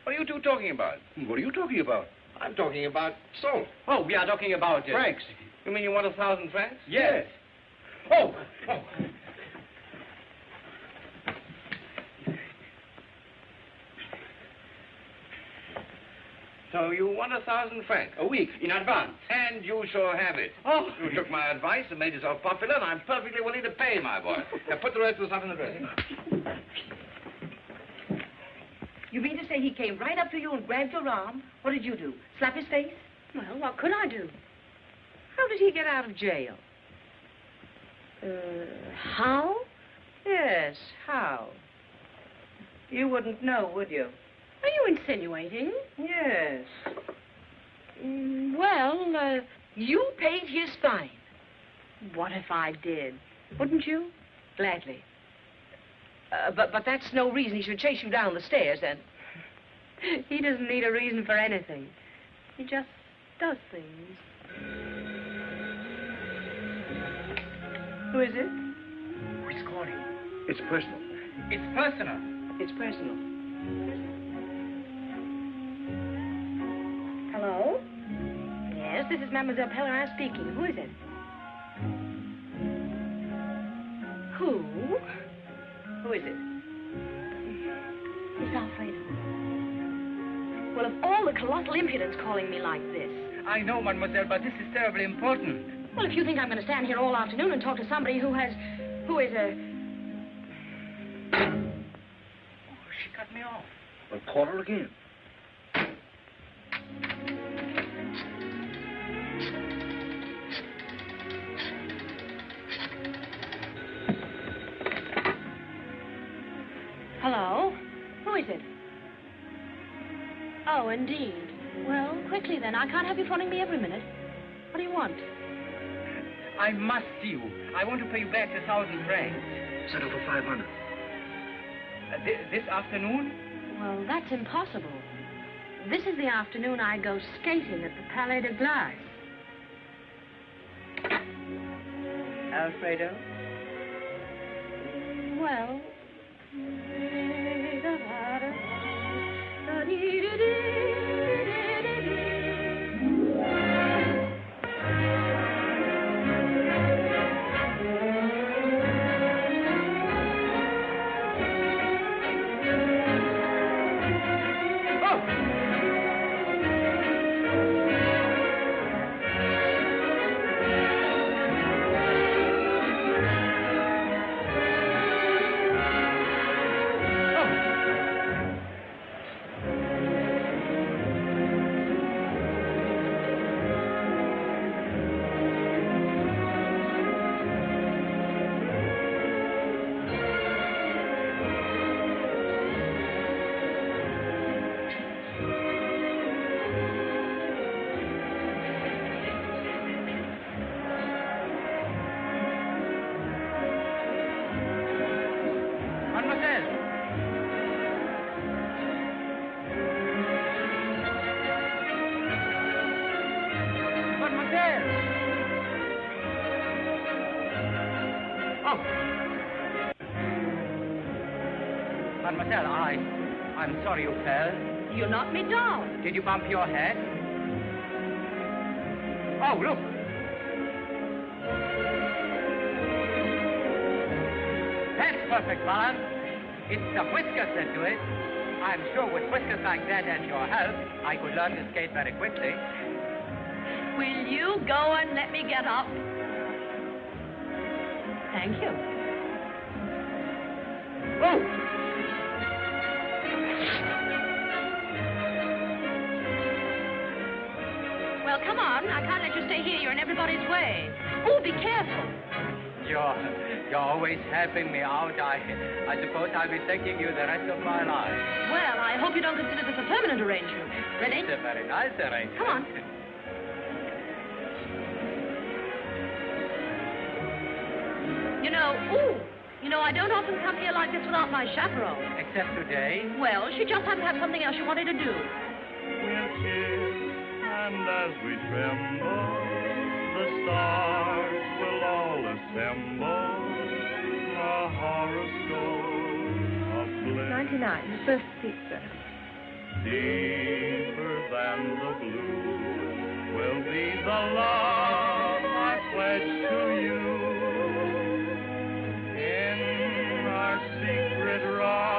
What are you two talking about? What are you talking about? I'm talking about salt. Oh, we are talking about... Francs. You mean you want 1,000 francs? Yes. Oh. So you want 1,000 francs? A week, in advance. And you shall have it. Oh. You took my advice and made yourself popular, and I'm perfectly willing to pay, my boy. Now, put the rest of the stuff in the dressing. You mean to say he came right up to you and grabbed your arm? What did you do? Slap his face? Well, what could I do? How did he get out of jail? How? Yes, how? You wouldn't know, would you? Are you insinuating? Yes. Well, you paid his fine. what if I did? Wouldn't you? Gladly. But that's no reason he should chase you down the stairs, and... He doesn't need a reason for anything. He just does things. Who is it? Who's calling? It's personal. It's personal. It's personal. Hello? Yes, this is Mademoiselle Pellerin speaking. Who is it? Who? Who is it? Miss Alfredo. Well, of all the colossal impudence calling me like this. I know, mademoiselle, but this is terribly important. Well, if you think I'm going to stand here all afternoon and talk to somebody who is a... Oh, she cut me off. Well, call her again. Hello? Who is it? Oh, indeed. Well, quickly then. I can't have you phoning me every minute. What do you want? I must see you. I want to pay you back the 1,000 francs. Settle for 500. This afternoon? Well, that's impossible. This is the afternoon I go skating at the Palais de Glace. Alfredo? Well... Mademoiselle, I'm sorry you fell. You knocked me down. Did you bump your head? Oh, look. That's perfect balance. It's the whiskers that do it. I'm sure with whiskers like that and your help, I could learn to skate very quickly. Will you go and let me get up? Thank you. Oh! Well, come on. I can't let you stay here. You're in everybody's way. Oh, be careful. You're always helping me out. I suppose I'll be thanking you the rest of my life. Well, I hope you don't consider this a permanent arrangement. Ready? It's a very nice arrangement. Come on. You know, I don't often come here like this without my chaperone. Except today? Well, she just had to have something else she wanted to do. We'll kiss And as we tremble, the stars will all assemble. A horoscope of bliss. 99, the first seat, sir. Deeper than the blue will be the love I pledge to you. In our secret rendezvous.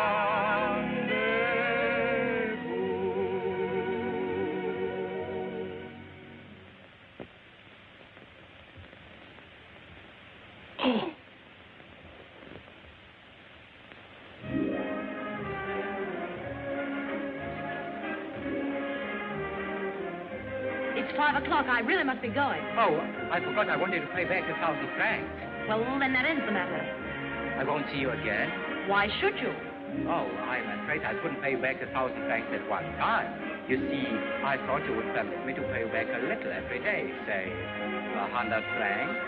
It's 5 o'clock. I really must be going. Oh, I forgot I wanted to pay back 1,000 francs. Well, then that ends the matter. I won't see you again. Why should you? Oh, I'm afraid I couldn't pay back 1,000 francs at one time. You see, I thought you would permit me to pay you back a little every day, say 100 francs.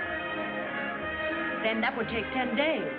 Then that would take 10 days.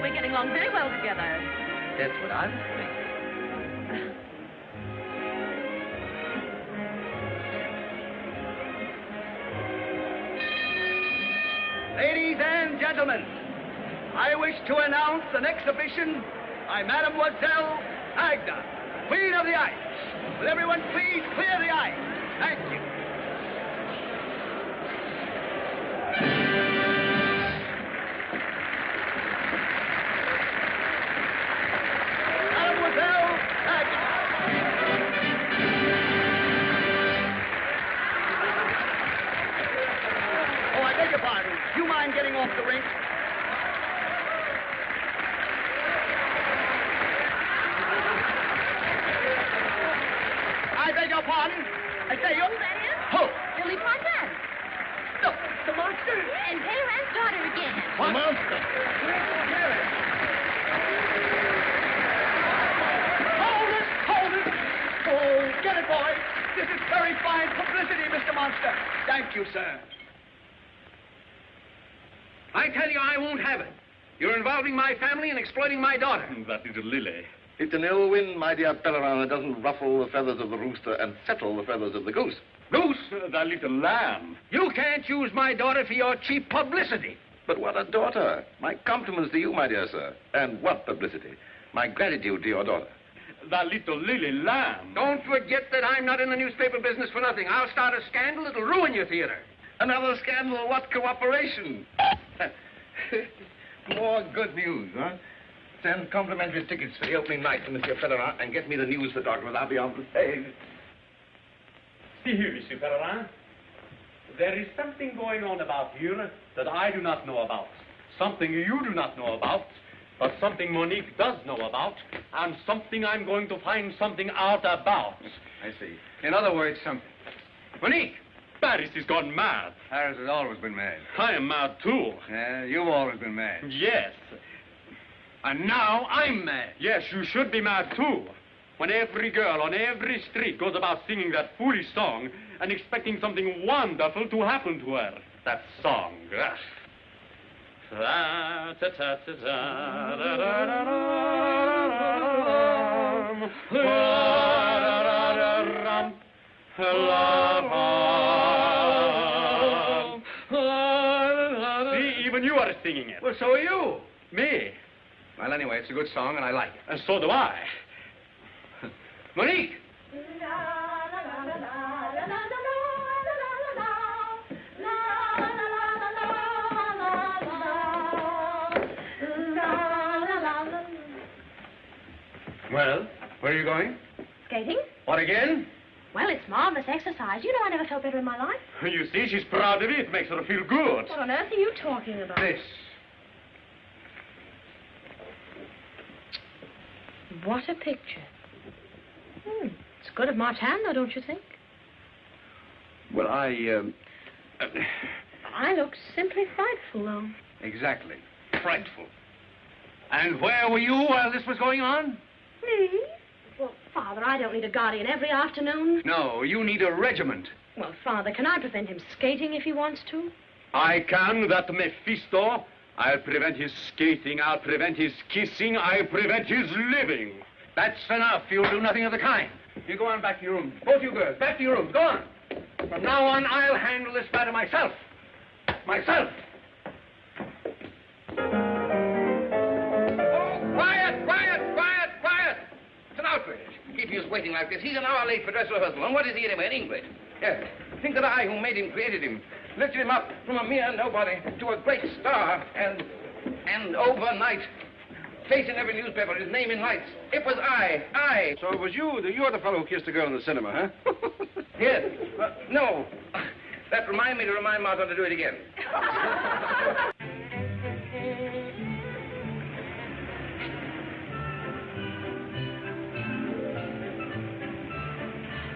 We're getting along very well together. That's what I was thinking. Ladies and gentlemen, I wish to announce an exhibition by Mademoiselle Agda, Queen of the Ice. Will everyone please clear the ice? Thank you. Getting off the rink. I beg your pardon. I say you. Who that is? Who? Billy Parton. No, the monster. And Pelerin's daughter again. What? The monster. Hold it! Hold it! Oh, get it, boy. This is very fine publicity, Mr. Monster. Thank you, sir. I tell you, I won't have it. You're involving my family and exploiting my daughter. That little Lily. It's an ill wind, my dear Pelerin, that doesn't ruffle the feathers of the rooster and settle the feathers of the goose. Goose? That little lamb. You can't use my daughter for your cheap publicity. But what a daughter. My compliments to you, my dear sir. And what publicity. My gratitude to your daughter. That little Lily lamb. Don't forget that I'm not in the newspaper business for nothing. I'll start a scandal that'll ruin your theater. Another scandal? What cooperation? More good news, huh? Send complimentary tickets for the opening night to Monsieur Pelerin and get me the news photographer. I'll be on the stage. See here, Monsieur Pelerin. There is something going on about here that I do not know about. Something you do not know about. But something Monique does know about. And something I'm going to find something out about. I see. In other words, something. Monique! Paris has gone mad. Paris has always been mad. I am mad, too. Yeah, you've always been mad. Yes. And now I'm mad. Yes, you should be mad, too. When every girl on every street goes about singing that foolish song and expecting something wonderful to happen to her. That song. See, even you are singing it. Well, so are you. Me? Well, anyway, it's a good song, and I like it. And so do I. Monique! Well, where are you going? Skating? What, again? Well, it's marvelous exercise. You know, I never felt better in my life. You see, she's proud of it. It makes her feel good. What on earth are you talking about? This. What a picture. It's good of Martin, though, don't you think? Well, I I look simply frightful, though. Exactly. Frightful. And where were you while this was going on? Me? Well, Father, I don't need a guardian every afternoon. No, you need a regiment. Well, Father, can I prevent him skating if he wants to? I can, that Mephisto. I'll prevent his skating, I'll prevent his kissing, I'll prevent his living. That's enough. You'll do nothing of the kind. You go on back to your room. Both you girls, back to your rooms. Go on. From now on, I'll handle this matter myself. Myself. It's an outrage. Keeping us waiting like this. He's an hour late for dress rehearsal. And what is he anyway? In English. Yes. Think that I, who made him, created him, lifted him up from a mere nobody to a great star, and overnight, face in every newspaper, his name in lights. It was I. So it was you. You're the fellow who kissed the girl in the cinema, huh? Yes. No. That reminded me to remind Martin to do it again.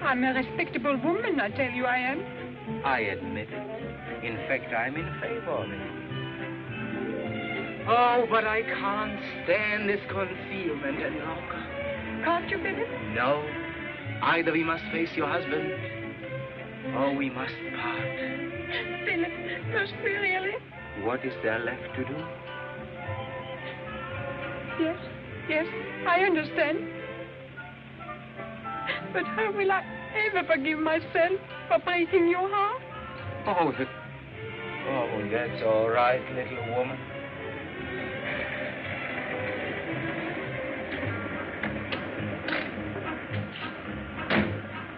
I'm a respectable woman, I tell you I am. I admit it. In fact, I'm in favor of it. Oh, but I can't stand this concealment any longer. Can't you, Philip? No. Either we must face your husband, or we must part. Philip, must we really? What is there left to do? Yes, I understand. But how will I ever forgive myself for breaking your heart? Oh, that's all right, little woman.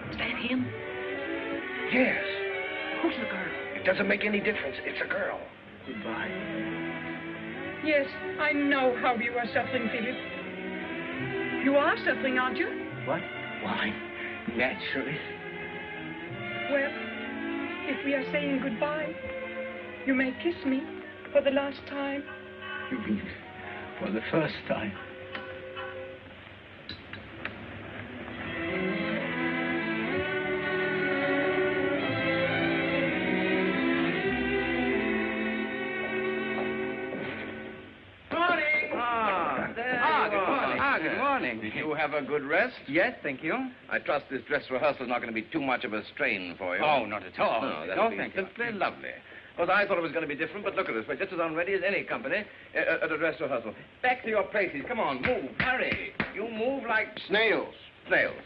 Is that him? Yes. Who's the girl? It doesn't make any difference. It's a girl. Goodbye. Yes, I know how you are suffering, Philip. You are suffering, aren't you? What? Why? Naturally. Well, if we are saying goodbye, you may kiss me for the last time. You mean for the first time? Good morning. Did you have a good rest? Yes, thank you. I trust this dress rehearsal is not going to be too much of a strain for you. Oh, not at all. No, that'll be thank you. simply lovely. Well, I thought it was going to be different, but look at this. We're just as unready as any company at a dress rehearsal. Back to your places. Come on, move. Hurry. You move like Snails. snails.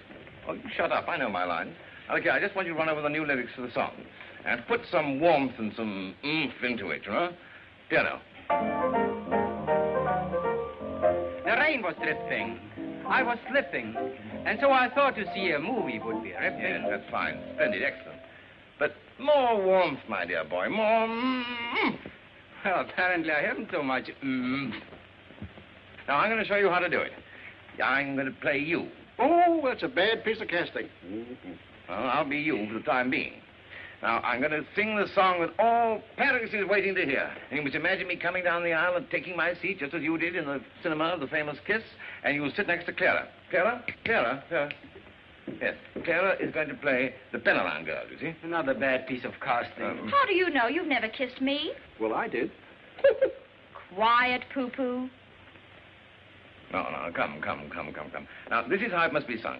Oh, you shut up. I know my lines. Okay, I just want you to run over the new lyrics for the song. And put some warmth and some oomph into it, you know? Piano. The rain was dripping. I was slipping. And so I thought to see a movie would be ripping. Yes, that's fine. Splendid, excellent. But more warmth, my dear boy. More Well, apparently I haven't so much Now, I'm going to show you how to do it. I'm going to play you. Oh, that's a bad piece of casting. Well, I'll be you for the time being. Now, I'm going to sing the song that all Paris is waiting to hear. And you must imagine me coming down the aisle and taking my seat, just as you did in the cinema of the famous Kiss, and you'll sit next to Clara. Clara? Yes, Clara is going to play the Penellan girl, you see? Another bad piece of casting. How do you know? You've never kissed me. Well, I did. Quiet, poo-poo. No, come. Now, this is how it must be sung.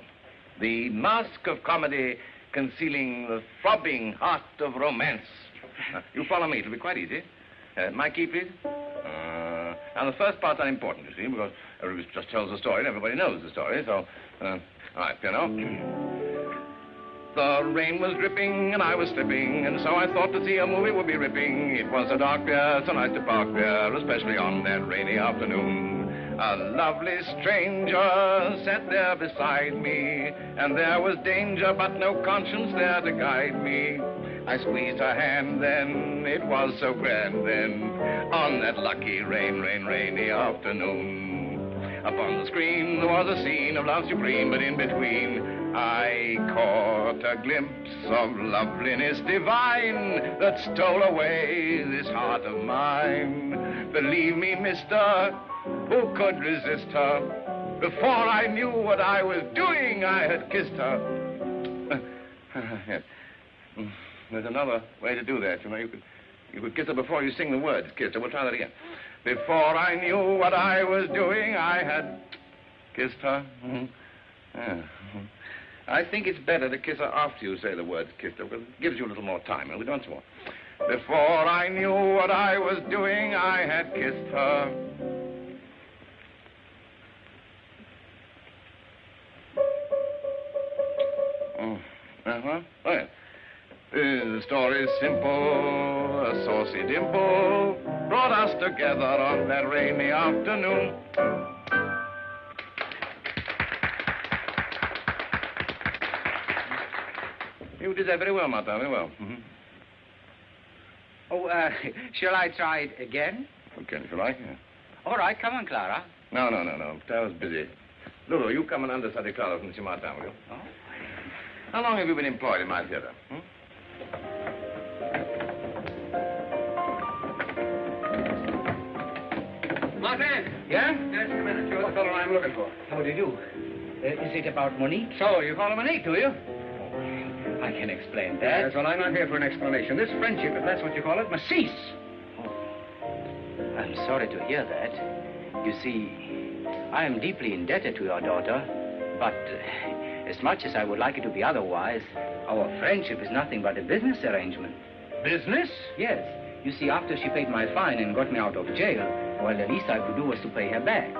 The mask of comedy concealing the throbbing heart of romance. Now, you follow me. It'll be quite easy. My key, please. Now, the first part's unimportant, you see, because it just tells the story, and everybody knows the story, so... all right, piano. The rain was dripping, and I was slipping, and so I thought to see a movie would be ripping. It was a dark pier, so nice to park there, especially on that rainy afternoon. A lovely stranger sat there beside me, and there was danger, but no conscience there to guide me. I squeezed her hand then, it was so grand then, on that lucky rainy afternoon. Upon the screen there was a scene of love supreme, but in between I caught a glimpse of loveliness divine that stole away this heart of mine. Believe me, mister, who could resist her? Before I knew what I was doing, I had kissed her. Yes. There's another way to do that, you know. You could kiss her before you sing the words. Kiss her. We'll try that again. Before I knew what I was doing, I had kissed her. Yeah. I think it's better to kiss her after you say the words kissed her, because it gives you a little more time. And we do once more. Before I knew what I was doing, I had kissed her. Oh, yeah. The story's simple. A saucy dimple brought us together on that rainy afternoon. You did that very well, Martin, very well. Oh, shall I try it again? Okay, shall I? Yeah. All right, come on, Clara. No. Clara's busy. Lulu, you come and understudy Clara from M. Martin, will you? Oh. How long have you been employed in my theater? Martin! Yeah? Just a minute. You're the fellow I'm looking for. How do you do? Is it about Monique? So, you call her Monique, do you? I can explain that. Yes, well, I'm not here for an explanation. This friendship, if that's what you call it, must cease. I'm sorry to hear that. You see, I am deeply indebted to your daughter, but as much as I would like it to be otherwise, our friendship is nothing but a business arrangement. Business? Yes. You see, after she paid my fine and got me out of jail, well, the least I could do was to pay her back.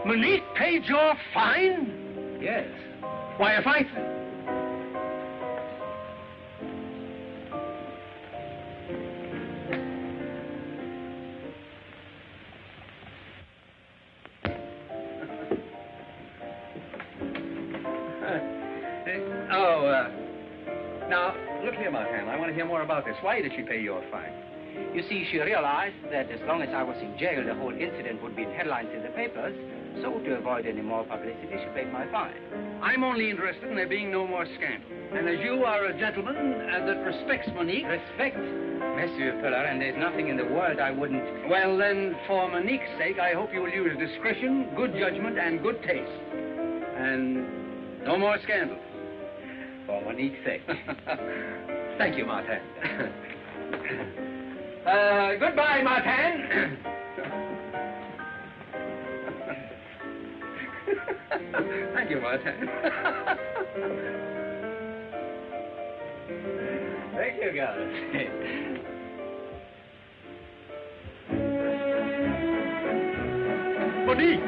Monique paid your fine? Yes. Why, if I... Now, look here, Martin. I want to hear more about this. Why did she pay your fine? You see, she realized that as long as I was in jail, the whole incident would be in headlines in the papers. So to avoid any more publicity, she paid my fine. I'm only interested in there being no more scandal. And as you are a gentleman that respects Monique... Respect? Monsieur Fuller, and there's nothing in the world I wouldn't... Well, then, for Monique's sake, I hope you will use discretion, good judgment, and good taste. And no more scandal. For Monique's sake. Thank you, Martin. Goodbye, Martin. Thank you, Martin. Thank you, guys. Monique!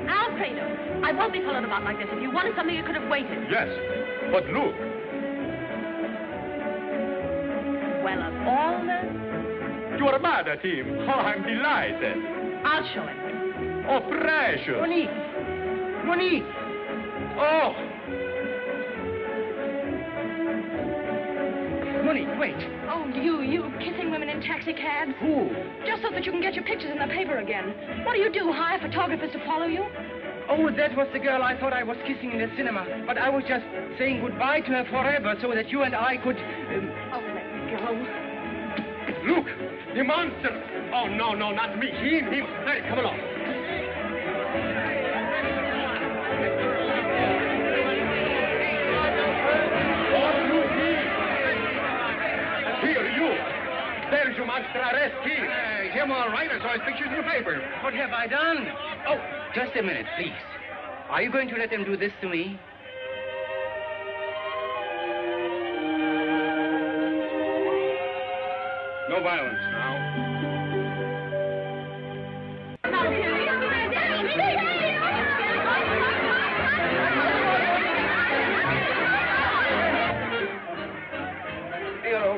Alfredo, I won't be followed about like this. If you wanted something, you could have waited. Yes, but look. Well, of all the... You are mad at him. Oh, I'm delighted. I'll show him. Oh, precious. Monique. Monique. Oh. Monique, wait. Oh, you kissing women in taxicabs? Who? Just so that you can get your pictures in the paper again. What do? Hire photographers to follow you? Oh, that was the girl I thought I was kissing in the cinema. But I was just saying goodbye to her forever so that you and I could... Oh, let me go. Look, the monster. Oh, no, not me. Him. Hey, come along. Here, you. There's your monster arrest here. Him all right. I saw his pictures in the paper. What have I done? Oh, just a minute, please. Are you going to let them do this to me? No violence now.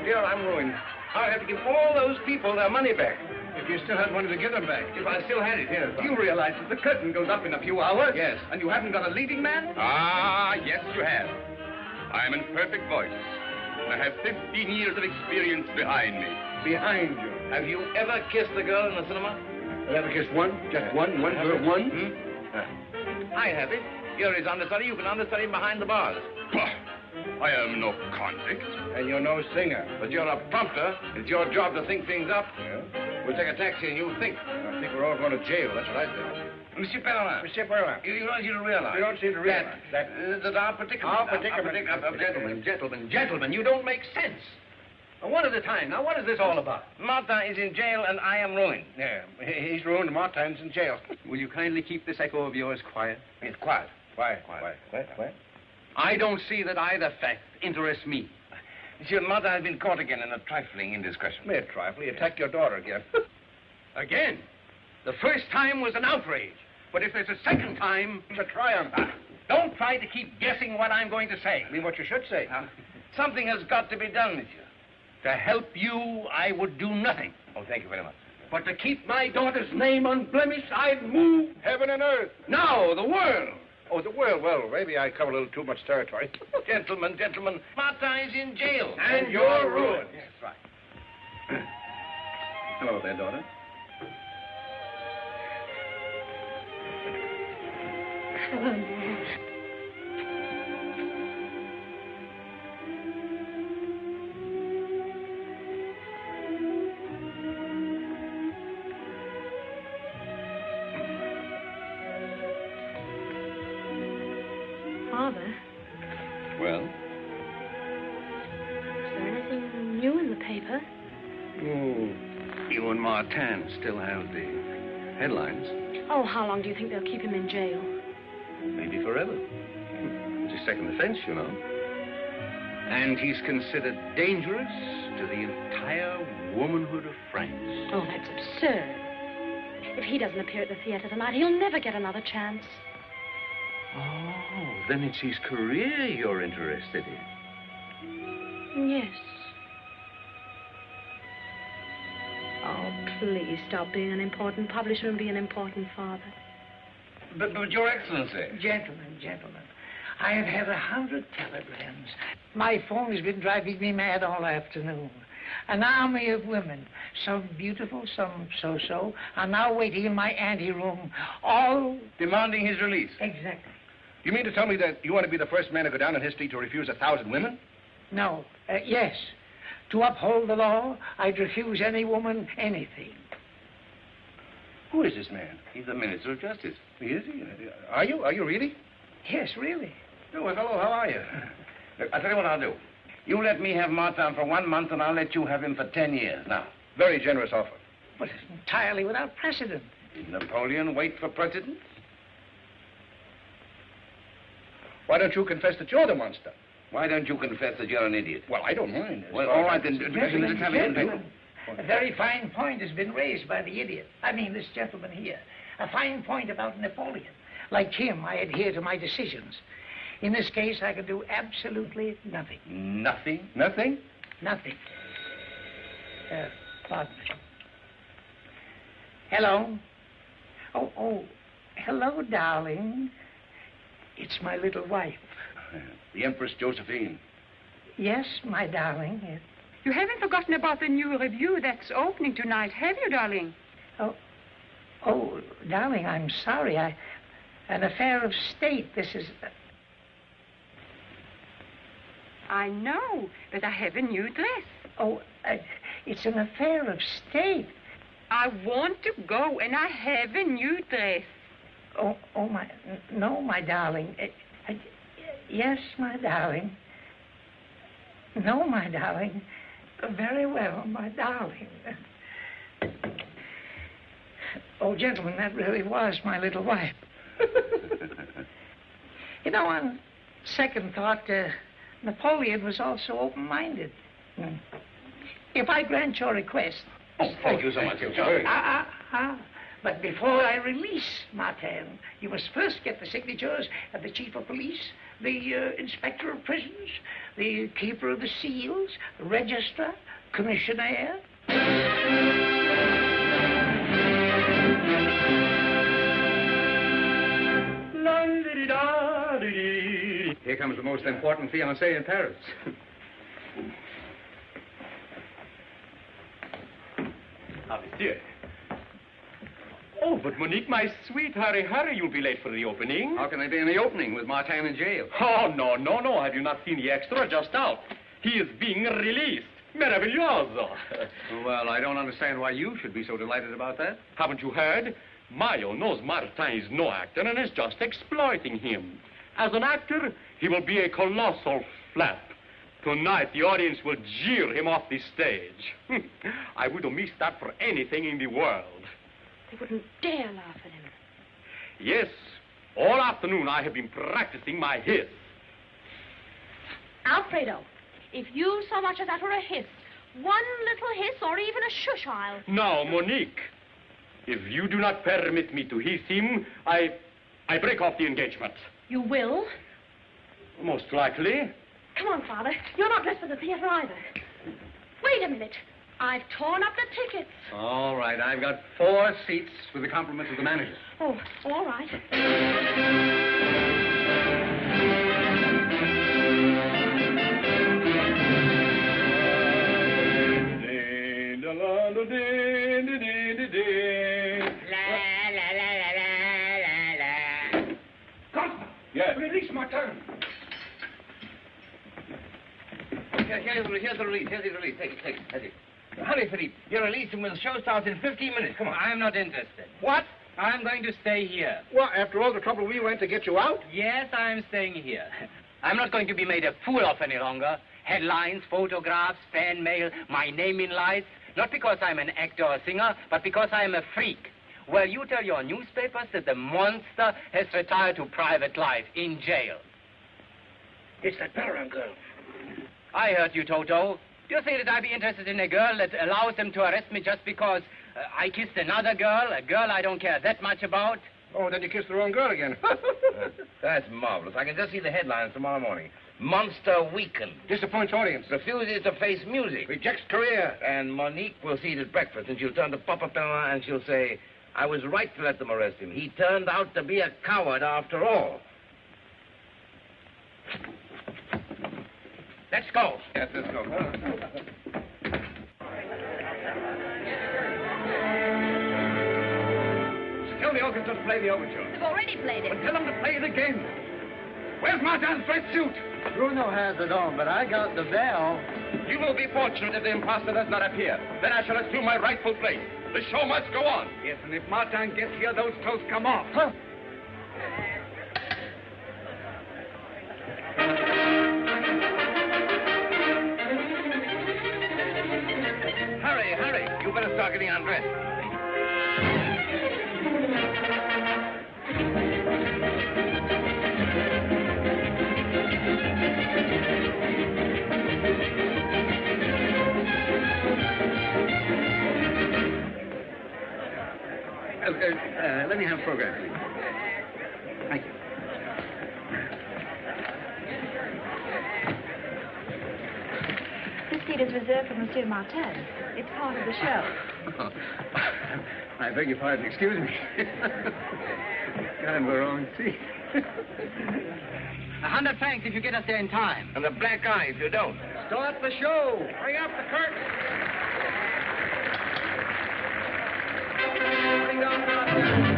Dear, I'm ruined. I'll have to give all those people their money back. If you still had money to give them back. If I still had it, yes. You realize that the curtain goes up in a few hours? Yes. And you haven't got a leading man? Ah, yes, you have. I'm in perfect voice. I have 15 years of experience behind me. Behind you. Have you ever kissed a girl in the cinema? You ever kissed one? Just one girl, one? I have it. You're his understudy. You can understudy him behind the bars. I am no convict. And you're no singer. But you're a prompter. It's your job to think things up. Yeah? We'll take a taxi and you think. I think we're all going to jail. That's what I think. Monsieur Pellerin. Monsieur Pellerin. You don't seem to realize. You don't seem to realize that our predicament... Gentlemen, you don't make sense. One at a time. Now, what is this all about? Martin is in jail and I am ruined. Yeah, he's ruined. Martin's in jail. Will you kindly keep this echo of yours quiet? Yes, quiet. Quiet. I don't see that either fact interests me. Monsieur, Martin has been caught again in a trifling indiscretion. Mere trifle. He attacked your daughter again. Again? The first time was an outrage. But if there's a second time... It's a triumph. Don't try to keep guessing what I'm going to say. I mean what you should say. Something has got to be done, monsieur. To help you, I would do nothing. Oh, thank you very much. But to keep my daughter's name unblemished, I'd move... Heaven and earth. No, the world. Oh, the world. Well, maybe I cover a little too much territory. Gentlemen, Martin is in jail. And you're ruined. Yes, right. Hello there, daughter. Hello, Dad. Father, Well? is there anything new in the paper? Oh, you and Martin still have the headlines. Oh, how long do you think they'll keep him in jail? Maybe forever. It's his second offense, you know. And he's considered dangerous to the entire womanhood of France. Oh, that's absurd. If he doesn't appear at the theater tonight, he'll never get another chance. Oh, then it's his career you're interested in. Yes. Oh, please stop being an important publisher and be an important father. But Your Excellency. Gentlemen, I have had 100 telegrams. My phone has been driving me mad all afternoon. An army of women, some beautiful, some so-so, are now waiting in my anteroom, all... Demanding his release. Exactly. You mean to tell me that you want to be the first man to go down in history to refuse 1,000 women? No, yes. To uphold the law, I'd refuse any woman anything. Who is this man? He's the Minister of Justice. Is he? Are you? Are you really? Yes, really. Oh, well, hello, how are you? Look, I'll tell you what I'll do. You let me have Martin for 1 month, and I'll let you have him for 10 years. Now. Very generous offer. But it's entirely without precedent. Did Napoleon wait for presidents? Why don't you confess that you're the monster? Why don't you confess that you're an idiot? Well, I don't mind. Well, all right, then. Let's have it in paper. A very fine point has been raised by the idiot. I mean, this gentleman here. A fine point about Napoleon. Like him, I adhere to my decisions. In this case, I can do absolutely nothing. Nothing? Nothing? Nothing. Pardon me. Hello? Oh, hello, darling. It's my little wife. The Empress Josephine. Yes, my darling. Yes. You haven't forgotten about the new review that's opening tonight, have you, darling? Oh, darling, I'm sorry. An affair of state. This is... I know, but I have a new dress. Oh, it's an affair of state. I want to go, and I have a new dress. Oh, my darling. Yes, my darling. No, my darling. Very well, my darling. Oh, gentlemen, that really was my little wife. You know, on second thought, Napoleon was also open-minded. If I grant your request... Oh, thank you so much. But before I release Martin, you must first get the signatures of the chief of police, the inspector of prisons, the keeper of the seals, the registrar, commissionaire. Here comes the most important fiancé in Paris. Ah, monsieur. Oh, but Monique, my sweet, hurry, you'll be late for the opening. How can I be in the opening with Martin in jail? Oh, no. Have you not seen the extra just out? He is being released. Meraviglioso. Well, I don't understand why you should be so delighted about that. Haven't you heard? Mayo knows Martin is no actor and is just exploiting him. As an actor, he will be a colossal flap. Tonight, the audience will jeer him off the stage. I wouldn't miss that for anything in the world. They wouldn't dare laugh at him. Yes, all afternoon I have been practicing my hiss. Alfredo, if you so much as utter a hiss, one little hiss or even a shush, I'll... Now, Monique, if you do not permit me to hiss him, I break off the engagement. You will? Most likely. Come on, Father. You're not dressed for the theater either. Wait a minute. I've torn up the tickets. All right, I've got 4 seats with the compliments of the manager. Oh, all right. Yes. Release Martin. Here's the release. Take it. Hurry, Philippe. Your release and the show starts in 15 minutes. Come on. I'm not interested. What? I'm going to stay here. Well, after all the trouble we went to get you out? Yes, I'm staying here. I'm not going to be made a fool of any longer. Headlines, photographs, fan mail, my name in lights. Not because I'm an actor or singer, but because I'm a freak. Well, you tell your newspapers that the monster has retired to private life in jail. It's that Paramount girl. I heard you, Toto. Do you think that I'd be interested in a girl that allows them to arrest me just because I kissed another girl, a girl I don't care that much about? Oh, then you kissed the wrong girl again. That's marvelous. I can just see the headlines tomorrow morning. Monster weakened. Disappoints audience. Refuses to face music. Rejects career. And Monique will see it at breakfast, and she'll turn to Papa Pella and she'll say, I was right to let them arrest him. He turned out to be a coward after all. Let's go. Yes, let's go. Tell the orchestra to play the overture. They've already played it. But tell them to play it again. Where's Martin's red suit? Bruno has it on, but I got the bell. You will be fortunate if the imposter does not appear. Then I shall assume my rightful place. The show must go on. Yes, and if Martin gets here, those clothes come off. Huh? Hurry. You better start getting undressed. Let me have a program, please. Thank you. This seat is reserved for Monsieur Martin. It's part of the show. Oh, I beg your pardon. Excuse me. Got him the wrong seat. 100 francs if you get us there in time. And a black eye if you don't. Start the show. Bring up the curtain. Bring down Martin.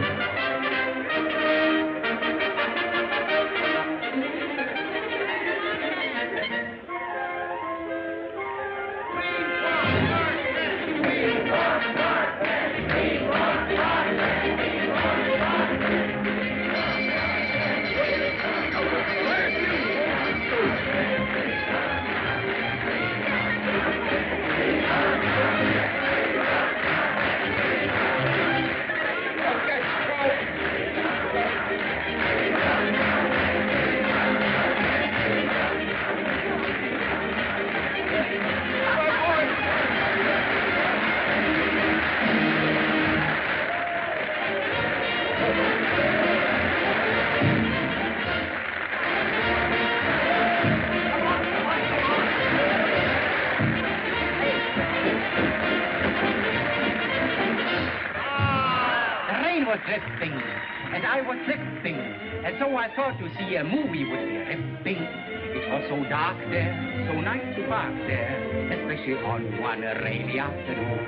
Drifting, and I was drifting, and so I thought to see a movie would be ripping. It was so dark there, so nice to park there, especially on one rainy afternoon.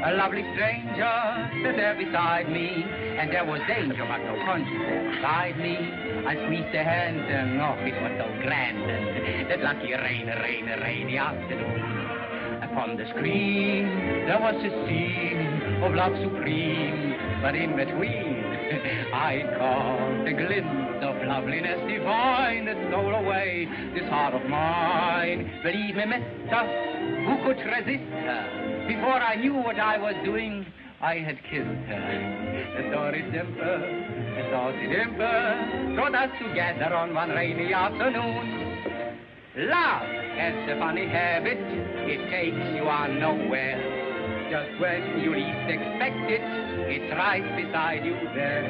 A lovely stranger stood there beside me, and there was danger but no conscience inside me. I squeezed her hand, and oh, it was so grand, and that lucky rainy afternoon. Upon the screen, there was a scene of love supreme, but in between, I caught a glimpse of loveliness divine that stole away this heart of mine. Believe me, mister, who could resist her? Before I knew what I was doing, I had kissed her. The story simple, the story dimple, brought us together on one rainy afternoon. Love has a funny habit, it takes you on nowhere. Just when you least expect it, it's right beside you there.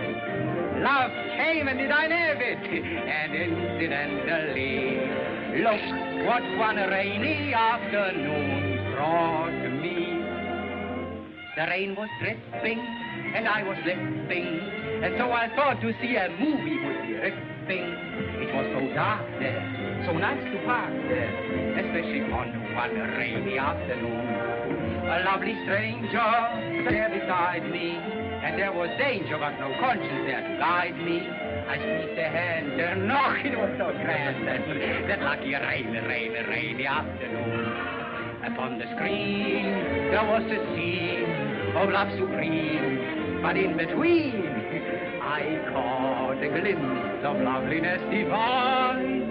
Love came and did I have it, and incidentally, look what one rainy afternoon brought me. The rain was dripping, and I was slipping, and so I thought to see a movie would be ripping. It was so dark there, so nice to park there, especially on one rainy afternoon. A lovely stranger there beside me, and there was danger but no conscience there to guide me. I squeezed her hand, and oh, it was so grand, that lucky rainy afternoon. Upon the screen there was a scene of love supreme, but in between I caught a glimpse of loveliness divine.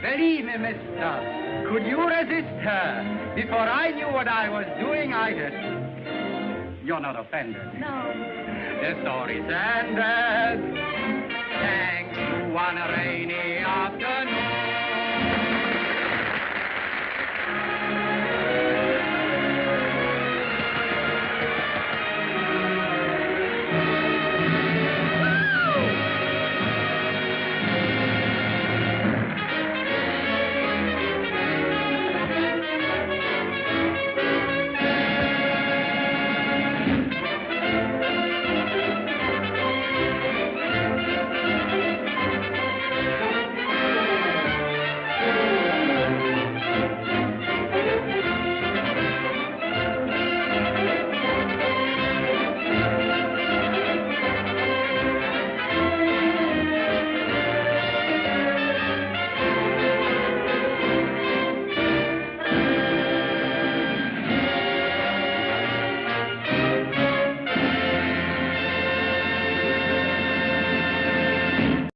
Believe me, mister, could you resist her? Before I knew what I was doing, I just... You're not offended? No. The story's ended. Thanks to one rainy afternoon.